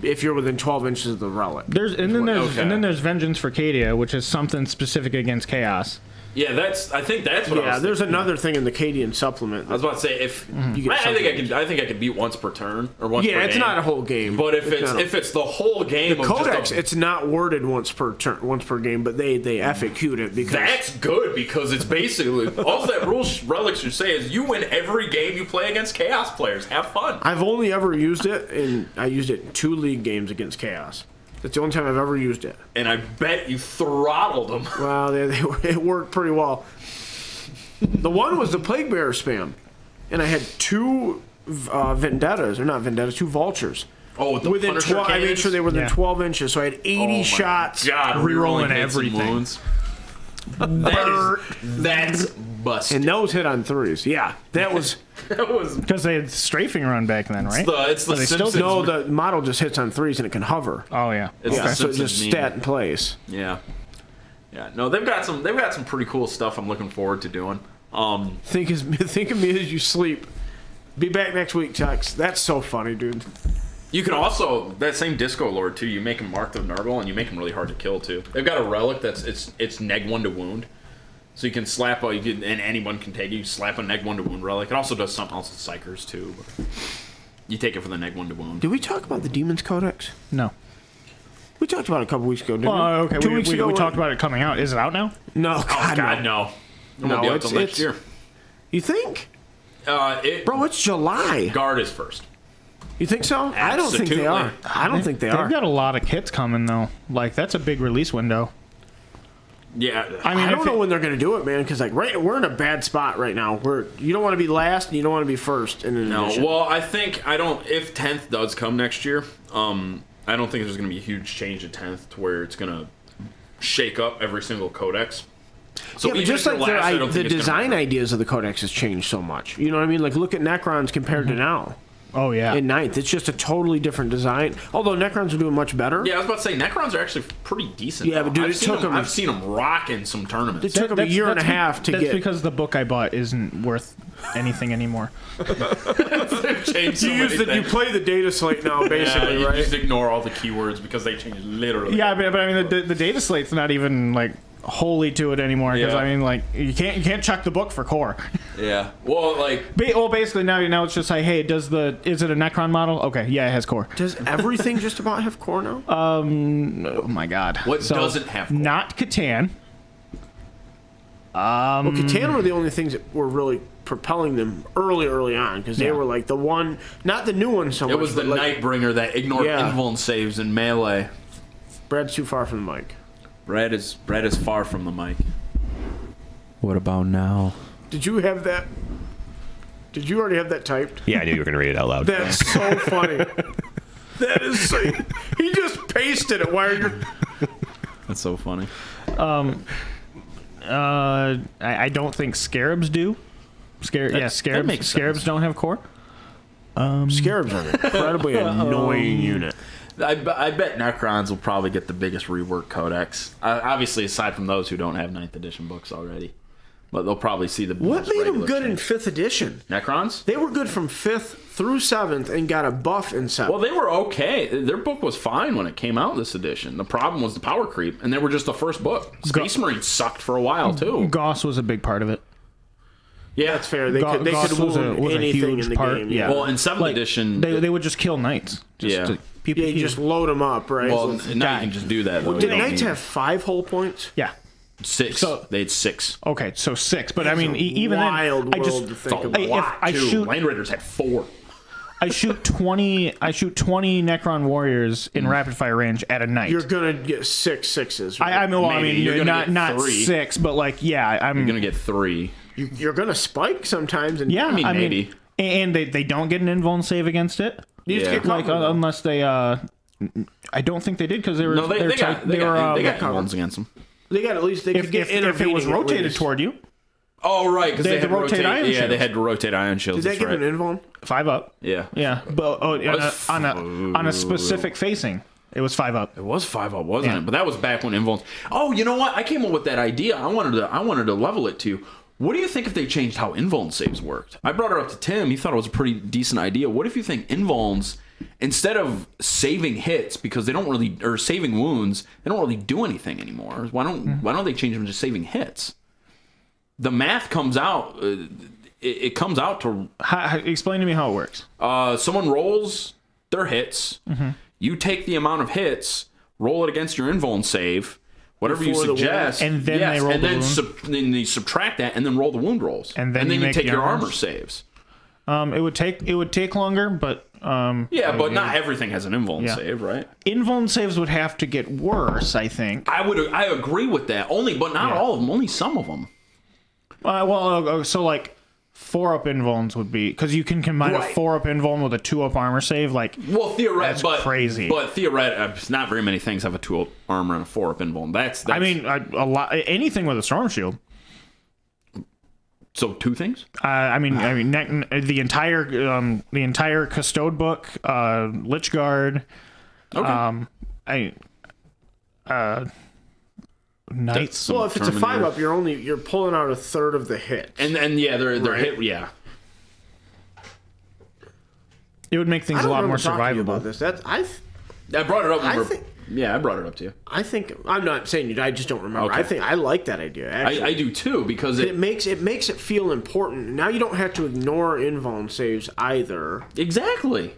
If you're within 12 inches of the relic. And then there's Okay. Vengeance for Cadia, which is something specific against chaos. yeah, I think that's what. I Yeah, was there's thinking. another thing in the Cadian supplement. I was about to say if You get I think I could beat once per turn or once. Yeah, per it's game. not a whole game. But if not a- if it's the whole game, the of codex, just a, it's not worded once per turn, once per game, but they FAQ'd it because that's good because it's basically all that rules relics should say is you win every game you play against chaos players. Have fun. I've only ever used it, and I used it in 2 league games against Chaos. That's the only time I've ever used it. And I bet you throttled them. Well, it worked pretty well. The one was the Plague Bearer spam, and I had 2 vendettas, or not vendettas, 2 vultures. Oh, with the Within Punisher 12, I made cannons? sure they were within Yeah. 12 inches, so I had 80 shots. God, Rerolling hits and everything. wounds. That's busted. And those hit on 3s. Yeah, that was. That was Because they had strafing run back then, right? it's the But they still Simpsons. No, the model just hits on 3s and it can hover. Oh, yeah. It's Yeah, the so it Simpsons just meme. stat in place. Yeah. Yeah. No, they've got some pretty cool stuff I'm looking forward to doing. Think of me as you sleep. Be back next week, Tex. That's so funny, dude. You can also that same Disco Lord too. You make him Mark the Nurgle, and you make him really hard to kill too. They've got a relic it's neg 1 to wound, so you can slap and anyone can take it. You slap a neg 1 to wound relic. It also does something else with Psychers too. But you take it for the neg 1 to wound. Did we talk about the Demon's Codex? No. We talked about it a couple weeks ago, didn't Well, we? okay. 2 We weeks ago. talked about it coming out. Is it out now? No, Oh God, God, no. no! It won't be out till next year. You think? It Bro, it's July. Guard is first. You think so? I don't think they are. I don't think they They've are. got a lot of kits coming, though. Like, that's a big release window. Yeah, I mean, I don't if know it- when they're going to do it, man, because we're in a bad spot right now. You don't want to be last, and you don't want to be first in an no. edition. Well, if 10th does come next year, I don't think there's going to be a huge change at 10th to where it's going to shake up every single codex. So yeah, but even just if you're like last, I don't the think it's gonna design matter. ideas of the codex has changed so much. You know what I mean? Like, look at Necrons compared to now. Oh, yeah. in 9th. It's just a totally different design. Although Necrons are doing much better. Yeah, I was about to say Necrons are actually pretty decent. Yeah, but dude, I've seen them rock in some tournaments. It took them a year and a half to that's get. because the book I bought isn't worth anything anymore. They've changed so many You play the data slate now, basically, you right? just ignore all the keywords because they changed literally. Yeah, but I mean, the data slate's not even like wholly to it anymore. Because Yeah. I mean, like you can't check the book for core. Yeah. Well, like Basically now it's just like, hey, is it a Necron model? Okay, yeah, it has core. Does everything just about have core now? Oh my god. what doesn't have core? Not Catan. Well, Catan were the only things that were really propelling them early on because they were like the one, not the new one so much. It was the but like, Nightbringer that ignored Yeah. invuln saves in melee. Brad's too far from the mic. Brad is far from the mic. What about now? Did you have that? Did you already have that typed? Yeah, I knew you were going to read it out loud. That's so funny. That is so. He just pasted it while you're. That's so funny. I don't think Scarabs do. makes Scarabs don't have core. Scarabs are an incredibly annoying unit. I bet Necrons will probably get the biggest rework codex. Obviously, aside from those who don't have 9th edition books already. But they'll probably see the What most made them regular good in change. 5th edition? Necrons? They were good from 5th through 7th and got a buff in 7th. Well, they were okay. Their book was fine when it came out this edition. The problem was the power creep, and they were just the first book. Space Marines sucked for a while, too. Gauss was a big part of it. Yeah, That's fair. They Gauss could was wound a anything huge in the part, game. yeah. Well, in 7th edition... They would just kill knights. Yeah. Yeah, you just load them up, right? Well, So- now you can just do that, though. did You don't Knights need- have 5 hull points? Yeah. 6. They had 6. Okay, so 6. But I mean, It's a even wild then, I world to just think about. if I Too. shoot Land Raiders had 4. I shoot 20 Necron warriors in rapid fire range at a night. You're gonna get 6 sixes. I mean, well, Maybe. I mean, You're gonna not get 3. 6, but like, yeah, I'm You're going to get 3. You're gonna spike sometimes, and yeah. I mean, maybe. And they don't get an invuln save against it. you just Yeah. get Like covered, though. unless they I don't think they did because they were No, they got ones against them. They got at least they if could get if it was intervening at rotated least. toward you, Oh, right, because They they had had to rotate ion Yeah, shields. they had to rotate ion shields. Did they That's give right. an invuln? 5 up. Yeah. Yeah, but on a specific facing, it was 5 up. It was 5-0, wasn't Yeah. it? But that was back when invulns. Oh, you know what? I came up with that idea. I wanted to level it to. What do you think if they changed how invuln saves worked? I brought it up to Tim. He thought it was a pretty decent idea. What if you think invulns, instead of saving hits because they don't really, or saving wounds, they don't really do anything anymore? Why don't they change them to saving hits? The math comes out. It comes out to Explain to me how it works. someone rolls their hits. You take the amount of hits, roll it against your invuln save, whatever Before you the wound. suggest, And then they roll and the then wound. then they subtract that, and then roll the wound rolls, And then you you make take the your armor. armor saves. It would take longer, but Yeah, but not everything has an invuln Yeah. save, right? invuln saves would have to get worse, I think. I agree with that. But not all of them. Only some of them. So like 4-up invulns would be because you can combine a Right. 4-up invuln with a 2-up armor save. Like, Well, theoretically, That's crazy. But theoretically, not very many things have a 2-up armor and a 4-up invuln. That's I mean, a lot anything with a storm shield. so 2 things. The entire custode book, Lich Guard. Okay. Knights. Some Well, if it's a Terminator. 5-up, you're pulling out a third of the hit. And yeah, they're Right. hit. Yeah. It would make things I a don't lot more remember talking to you survivable. about this. I brought it up. When I we're- think- Yeah, I brought it up to you. I think I'm not saying you. I just don't remember. Okay. I think I like that idea. Actually, I do too because it makes it feel important. Now you don't have to ignore invuln saves either. exactly.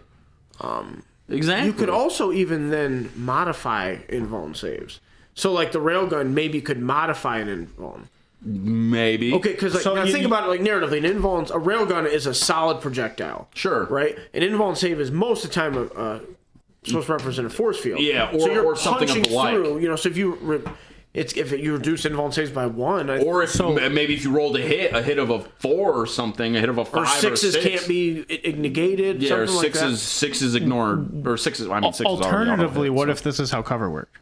Exactly. You could also even then modify invuln saves. So like the railgun maybe could modify an invuln. maybe. Okay, because like, So now you- think about it like narratively. An invuln, a railgun is a solid projectile. Sure. Right? An invuln save is most of the time supposed to represent a force field. Yeah, so you're or something of punching the like. through, so if you you reduce invuln saves by 1, Or if maybe if you rolled a hit of a 4 or something, a hit of a 5 or sixes or a 6. can't be negated. Yeah, or something like that. sixes ignored, or sixes. I mean, sixes Alternatively, already what auto if this is how cover worked?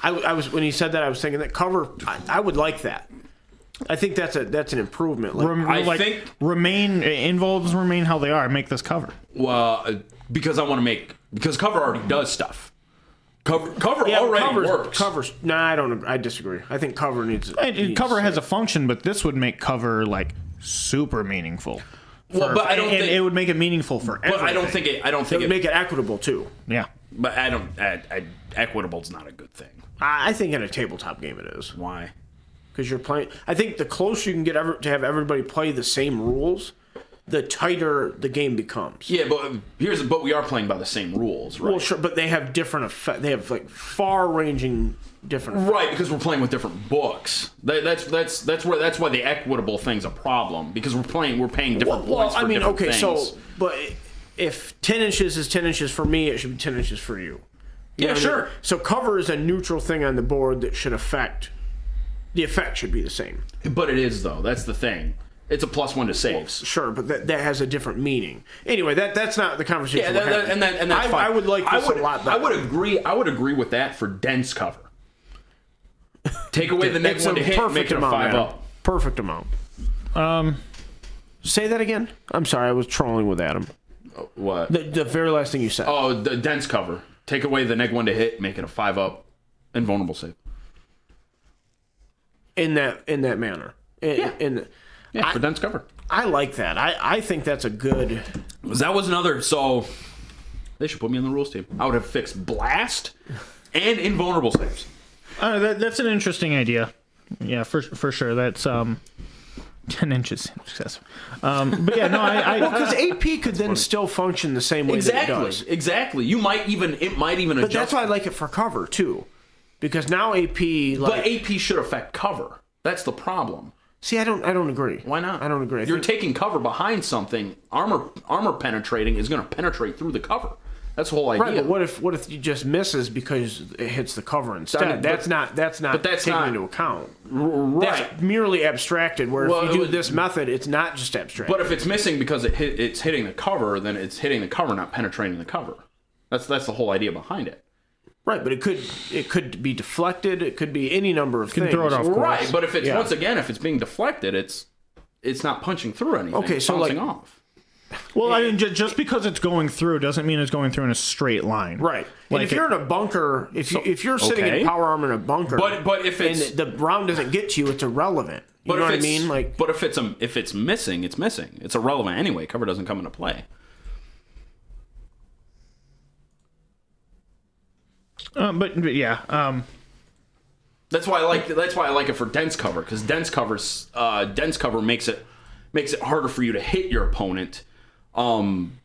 I was when he said that I was thinking that cover. I would like that. I think that's an improvement. Like, invulns remain how they are. Make this cover. Well, because cover already does stuff. Cover already works. I disagree. I think cover needs cover has a function, but this would make cover like super meaningful. But I don't think it would make it meaningful for everything. But I don't think it would make it equitable too. Yeah. But equitable's not a good thing. I think in a tabletop game it is. Why? Because you're playing. I think the closer you can get to have everybody play the same rules, the tighter the game becomes. Yeah, but we are playing by the same rules, right? Well, sure, but they have different effect. They have like far-ranging different effects. Right, because we're playing with different books. That's why the equitable thing's a problem, because we're paying different points for different things. So but if 10 inches is 10 inches for me, it should be 10 inches for you. Yeah, sure. So cover is a neutral thing on the board that should affect. The effect should be the same. But it is, though. That's the thing. It's a +1 to saves. Well, sure, but that has a different meaning. Anyway, that's not the conversation. Yeah, and that's fine. I would like this a lot better. I would agree with that for dense cover. Take away the next one to hit, make it a 5-up. Perfect amount. Say that again. I'm sorry, I was trolling with Adam. What? The very last thing you said. Oh, the dense cover. Take away the -1 to hit, make it a 5-up, invulnerable save. In that manner. For dense cover. I like that. I think that's a good. That was another. So they should put me on the rules team. I would have fixed blast and invulnerable saves. That's an interesting idea. Yeah, for sure. That's 10 inches successful. But yeah, no, because AP could then still function the same way that it does. Exactly. It might even But adjust. that's why I like it for cover too, because now AP. But AP should affect cover. That's the problem. See, I don't agree. Why not? I don't agree. You're taking cover behind something. Armor penetrating is going to penetrate through the cover. That's the whole idea. Right, but what if you just misses because it hits the cover instead? That's not taken into account. Right. That's merely abstracted. Where if you do this method, it's not just abstracted. But if it's missing because it's hitting the cover, then it's hitting the cover, not penetrating the cover. That's the whole idea behind it. Right, but it could be deflected. It could be any number of things. Throw it off course. Right, but if it's once again, if it's being deflected, it's not punching through anything. Okay, it's so bouncing off. Well, I mean, just because it's going through doesn't mean it's going through in a straight line. Right. And if you're in a bunker, if you're sitting in power armor in a bunker, but if it's and the round doesn't get to you, it's irrelevant. You know what I mean? But if it's missing, it's missing. It's irrelevant anyway. Cover doesn't come into play. But yeah. That's why I like it for dense cover, because dense cover makes it harder for you to hit your opponent. And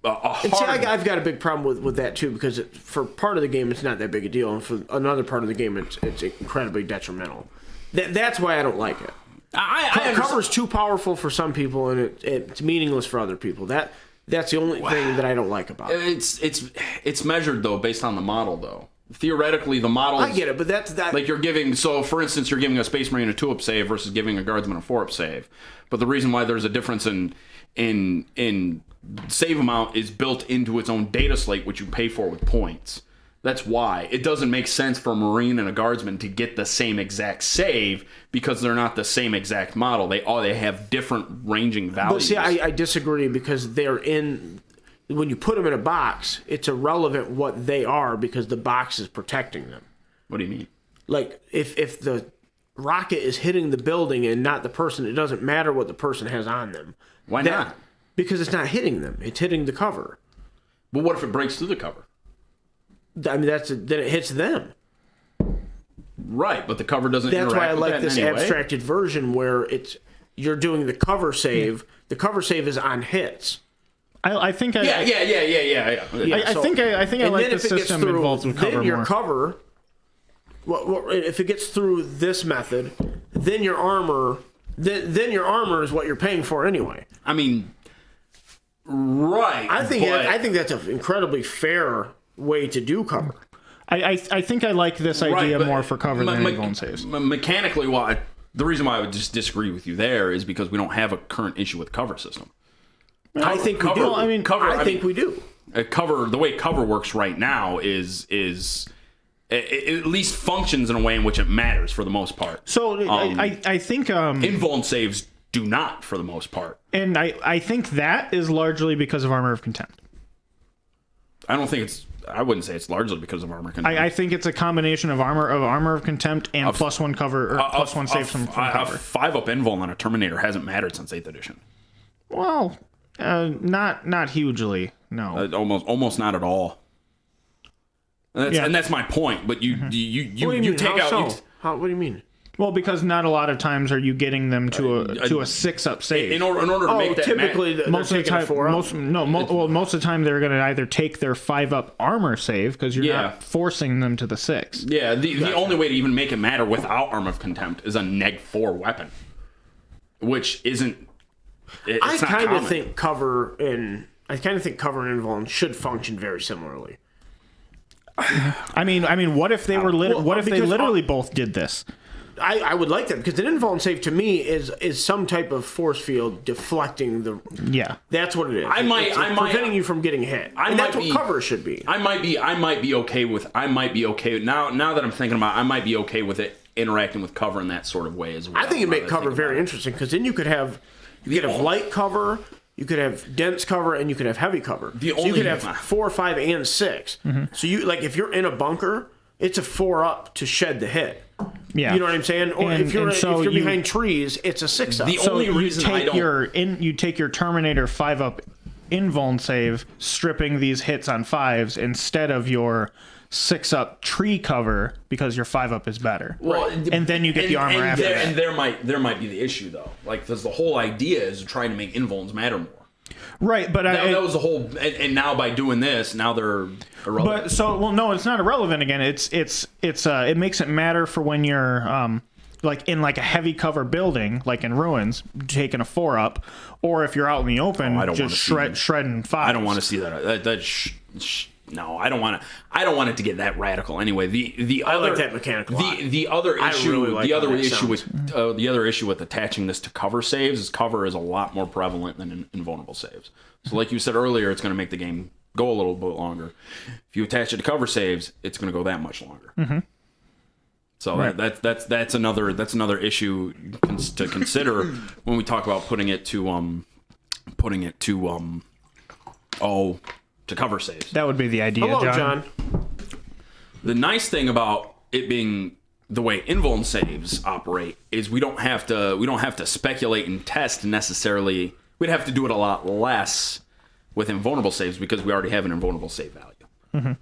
see, I've got a big problem with that too, because for part of the game it's not that big a deal, and for another part of the game it's incredibly detrimental. That's why I don't like it. Cover's too powerful for some people, and it's meaningless for other people. That's the only thing that I don't like about it. It's measured though based on the model though. Theoretically, the model. I get it, but that's like you're giving. So, for instance, you're giving a Space Marine a 2-up save versus giving a Guardsman a 4-up save. But the reason why there's a difference in save amount is built into its own data slate, which you pay for with points. That's why it doesn't make sense for a Marine and a Guardsman to get the same exact save, because they're not the same exact model. They have different ranging values. But see, I disagree, because they're in. When you put them in a box, it's irrelevant what they are, because the box is protecting them. What do you mean? Like, if the rocket is hitting the building and not the person, it doesn't matter what the person has on them. Why not? Because it's not hitting them. It's hitting the cover. But what if it breaks through the cover? I mean, then it hits them. Right, but the cover doesn't interact with that That's why I like this anyway. abstracted version where you're doing the cover save. Yeah. The cover save is on hits. I think I like the system involved with cover more. Then your cover, if it gets through this method, then your armor, then your armor is what you're paying for anyway. I mean, right? I think that's an incredibly fair way to do cover. I think I like this idea more for cover than invuln saves. Mechanically, the reason why I would just disagree with you there is because we don't have a current issue with cover system. I think we do. I think we do. The way cover works right now is it at least functions in a way in which it matters for the most part. So I think invuln saves do not for the most part. And I think that is largely because of Armor of Contempt. I wouldn't say it's largely because of Armor of Contempt. I think it's a combination of Armor of Contempt and +1 cover, or +1 save from cover. 5-up invuln on a Terminator hasn't mattered since 8th edition. Well, not hugely, no. Almost not at all. And that's my point. But you take out. What do you mean? Well, because not a lot of times are you getting them to a 6-up save. In order to make that typically most of the time, most of the time they're going to either take their 5-up armor save because you're not forcing them to the 6. Yeah, the only way to even make it matter without Armor of Contempt is a -4 weapon, which isn't. I kind of think cover and invuln should function very similarly. I mean, what if they were what if they literally both did this? I would like that because an invuln save to me is some type of force field deflecting the. Yeah, that's what it is. It's preventing you from getting hit. That's what cover should be. I might be okay with now that I'm thinking about it, I might be okay with it interacting with cover in that sort of way as well. I think it'd make cover very interesting because then you could have light cover, you could have dense cover, and you could have heavy cover. You could have 4, 5, and 6. Mm-hmm. So you if you're in a bunker, it's a 4-up to shed the hit. Yeah, you know what I'm saying. Or if you're behind trees, it's a 6-up. The only reason you take your Terminator 5-up invuln save, stripping these hits on 5s instead of your 6-up tree cover because your 5-up is better. Well, and then you get the armor after that. And there might be the issue though, because the whole idea is trying to make invulns matter more. Right, but that was the whole. And now by doing this, now they're irrelevant. But no, it's not irrelevant again. It makes it matter for when you're like in a heavy cover building, like in ruins, taking a 4-up, or if you're out in the open, just shredding 5s. I don't want to see that. No, I don't want to. I don't want it to get that radical. Anyway, I like that mechanic a lot. The other issue, the other issue with attaching this to cover saves is cover is a lot more prevalent than invulnerable saves. So, like you said earlier, it's going to make the game go a little bit longer. If you attach it to cover saves, it's going to go that much longer. Mm-hmm. So right. that's another issue to consider when we talk about putting it to cover saves. That would be the idea. Hello, John. The nice thing about it being the way invuln saves operate is we don't have to speculate and test necessarily. We'd have to do it a lot less with invulnerable saves because we already have an invulnerable save value. Mm-hmm.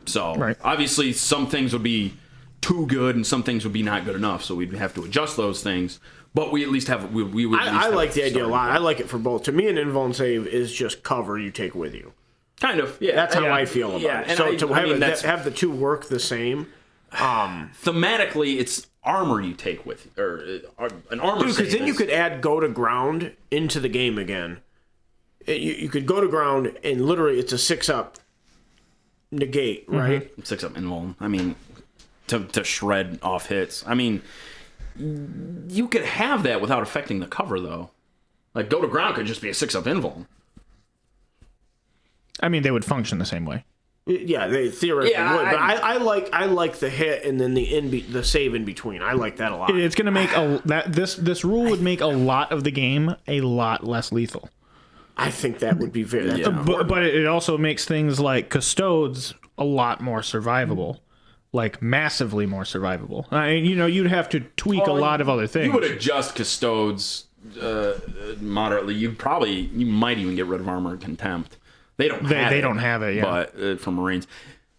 So obviously some things would be too good and some things would be not good enough. So we'd have to adjust those things. But we at least have. We would. I like the idea a lot. I like it for both. To me, an invuln save is just cover you take with you. Kind of. Yeah. That's how I feel about it. So have the two work the same. Thematically, it's armor you take with you, or an armor. Because then you could add go to ground into the game again. You could go to ground and literally it's a 6-up negate, right? 6-up invuln. I mean, to shred off hits. I mean. You could have that without affecting the cover, though. Like, go to ground could just be a 6-up invuln. I mean, they would function the same way. Yeah, they theoretically would. But I like the hit and then the save in between. I like that a lot. It's going to make this rule would make a lot of the game a lot less lethal. I think that would be very. But it also makes things like custodes a lot more survivable. Like massively more survivable. You'd have to tweak a lot of other things. You would adjust custodes moderately. You might even get rid of Armor of Contempt. They don't have it. Yeah. But for Marines,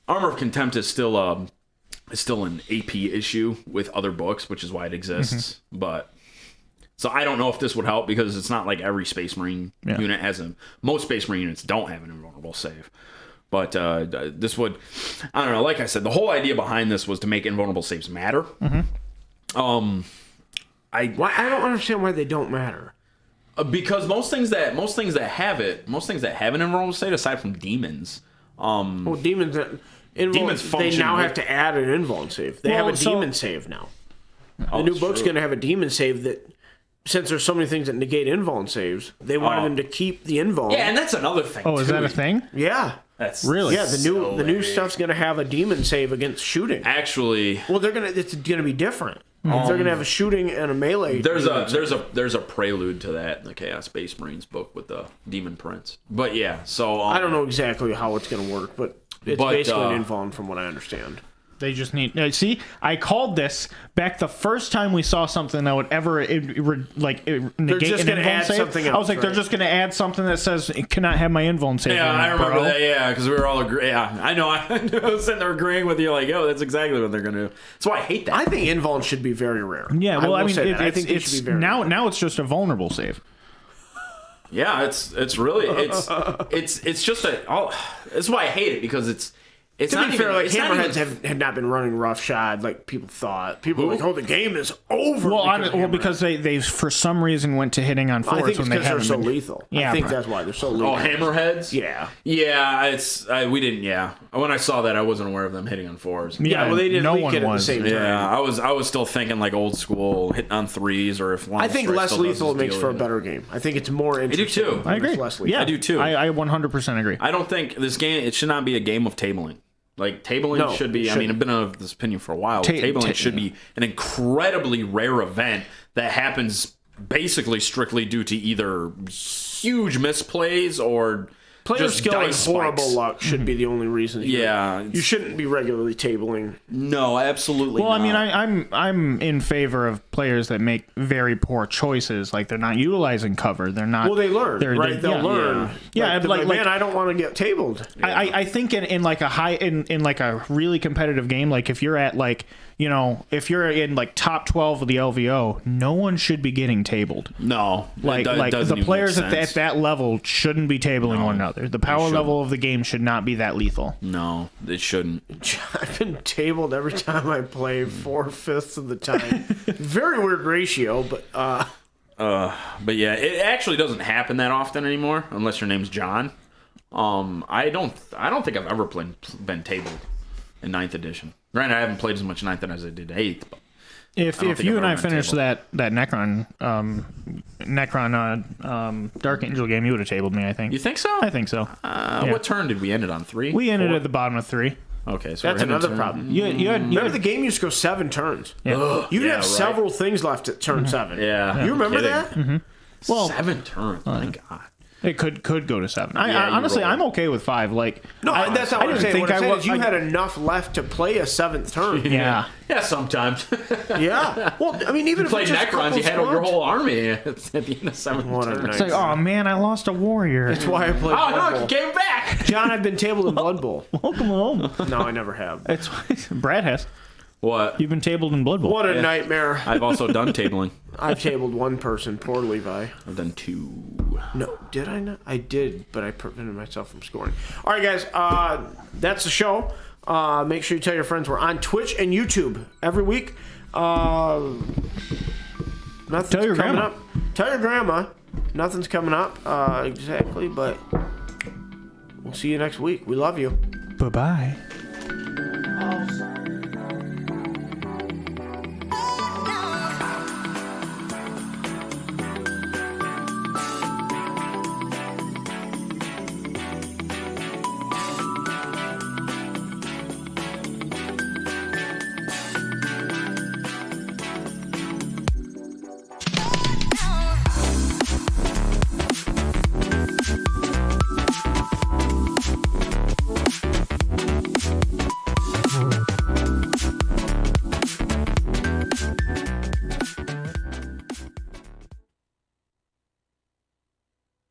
Armor of Contempt is still an AP issue with other books, which is why it exists. Mm-hmm. But so I don't know if this would help because it's not like every Space Marine unit has most Space Marine units don't have an invulnerable save. But this would, I don't know. Like I said, the whole idea behind this was to make invulnerable saves matter. Mm-hmm. I don't understand why they don't matter. Because most things that have an invulnerable save, aside from demons. Demons function. They now have to add an invuln save. They have a demon save now. The new book's going to have a demon save that since there's so many things that negate invuln saves, they wanted him to keep the invuln. Yeah, and that's another thing. Oh, is too. that a thing? Yeah. That's Really? Yeah, the new stuff's gonna have a demon save against shooting. actually. Well, it's gonna be different. They're gonna have a shooting and a melee. There's a prelude to that in the Chaos Space Marines book with the Demon Prince. But yeah, so I don't know exactly how it's gonna work, but it's basically an invuln from what I understand. They just need. See, I called this back the first time we saw something that would ever negate just an gonna invuln add save. something I was like, else, they're right? just going to add something that says it cannot have my invuln save. Yeah, in I it, remember bro. that. Yeah, because we were all agreeing. Yeah, I know. I was sitting there agreeing with you, like, yo, that's exactly what they're gonna do. That's why I hate that. I think invuln should be very rare. Yeah, well, I will mean, say that. I think they it's should be very now rare. now it's just a vulnerable save. Yeah, it's really it's just a. That's why I hate it because it's To not be fair, even, like it's not Hammerheads even- had not been running roughshod like people thought. People were like, oh, the game is over. Because they for some reason went to hitting on I fours think it's when they because they're haven't so been. lethal. Yeah, I think probably. that's why they're so lethal. Oh, hammerheads. Yeah. We didn't. Yeah, when I saw that, I wasn't aware of them hitting on fours. Yeah, well, they didn't no leak one it at the was. same time. Yeah, I was still thinking like old school hitting on threes, or if one. I think less lethal makes for a better game. I think it's more interesting. too. when I agree. it's less lethal. Yeah, I do too. I 100% agree. I don't think this game. It should not be a game of tabling. Like tabling No, should be. it I mean, I've been of this opinion for a while. Tabling should be an incredibly rare event that happens basically strictly due to either huge misplays or Player just skill and dice horrible spikes. luck should be the only reason. Yeah, You shouldn't be regularly tabling. No, absolutely. Well, I mean, not. I'm in favor of players that make very poor choices. Like they're not utilizing cover. They're not. Well, they learn, right? They'll learn. Yeah, Like, man, I don't want to get tabled. I think in like a high in like a really competitive game, like if you're at like if you're in like top 12 of the LVO, no one should be getting tabled. No, Like the players at that level shouldn't be tabling one another. The power level of the game should not be that lethal. No, it shouldn't. I've been tabled every time I play 4/5 of the time. Very weird ratio, but But yeah, it actually doesn't happen that often anymore, unless your name's John. I don't think I've ever been tabled in 9th edition. Granted, I haven't played as much 9th as I did 8th. But If think you I've and I ever been finished tabled. that Necron Dark Angel game, you would have tabled me. I think. you think so? I think so. Yeah. What turn did we end it on? 3? We ended 4? at the bottom of 3. Okay, so that's we're another turn- problem. You had Remember the game used to go 7 turns. Yeah. You'd Yeah, have right. several things left at turn 7. Yeah. You remember kidding. that? Well, 7 turns. My God. it could go to 7. Yeah, I you honestly, roll. I'm okay with 5. Like, No, that's not what I'm didn't saying. think What I'm I saying was. is you had enough left to play a 7th turn. Yeah. Yeah, sometimes. Yeah. Well, I mean, even if Play it's just a Necrons, couple you had your squads. whole army at the end of 7th What a turn. night. It's like, oh man, I lost a warrior. That's why I played Oh, Blood no, Bowl. he came back! John, I've been tabled in Blood Bowl. Welcome home. No, I never have. It's Brad has. What? You've been tabled in Blood Bowl. What a nightmare. I've also done tabling. I've tabled one person, poor Levi. I've done 2. No, did I not? I did, but I prevented myself from scoring. All right, guys, that's the show. Make sure you tell your friends we're on Twitch and YouTube every week. Nothing's Tell your coming grandma. up. Tell your grandma. Nothing's coming up exactly, but we'll see you next week. We love you. Bye-bye.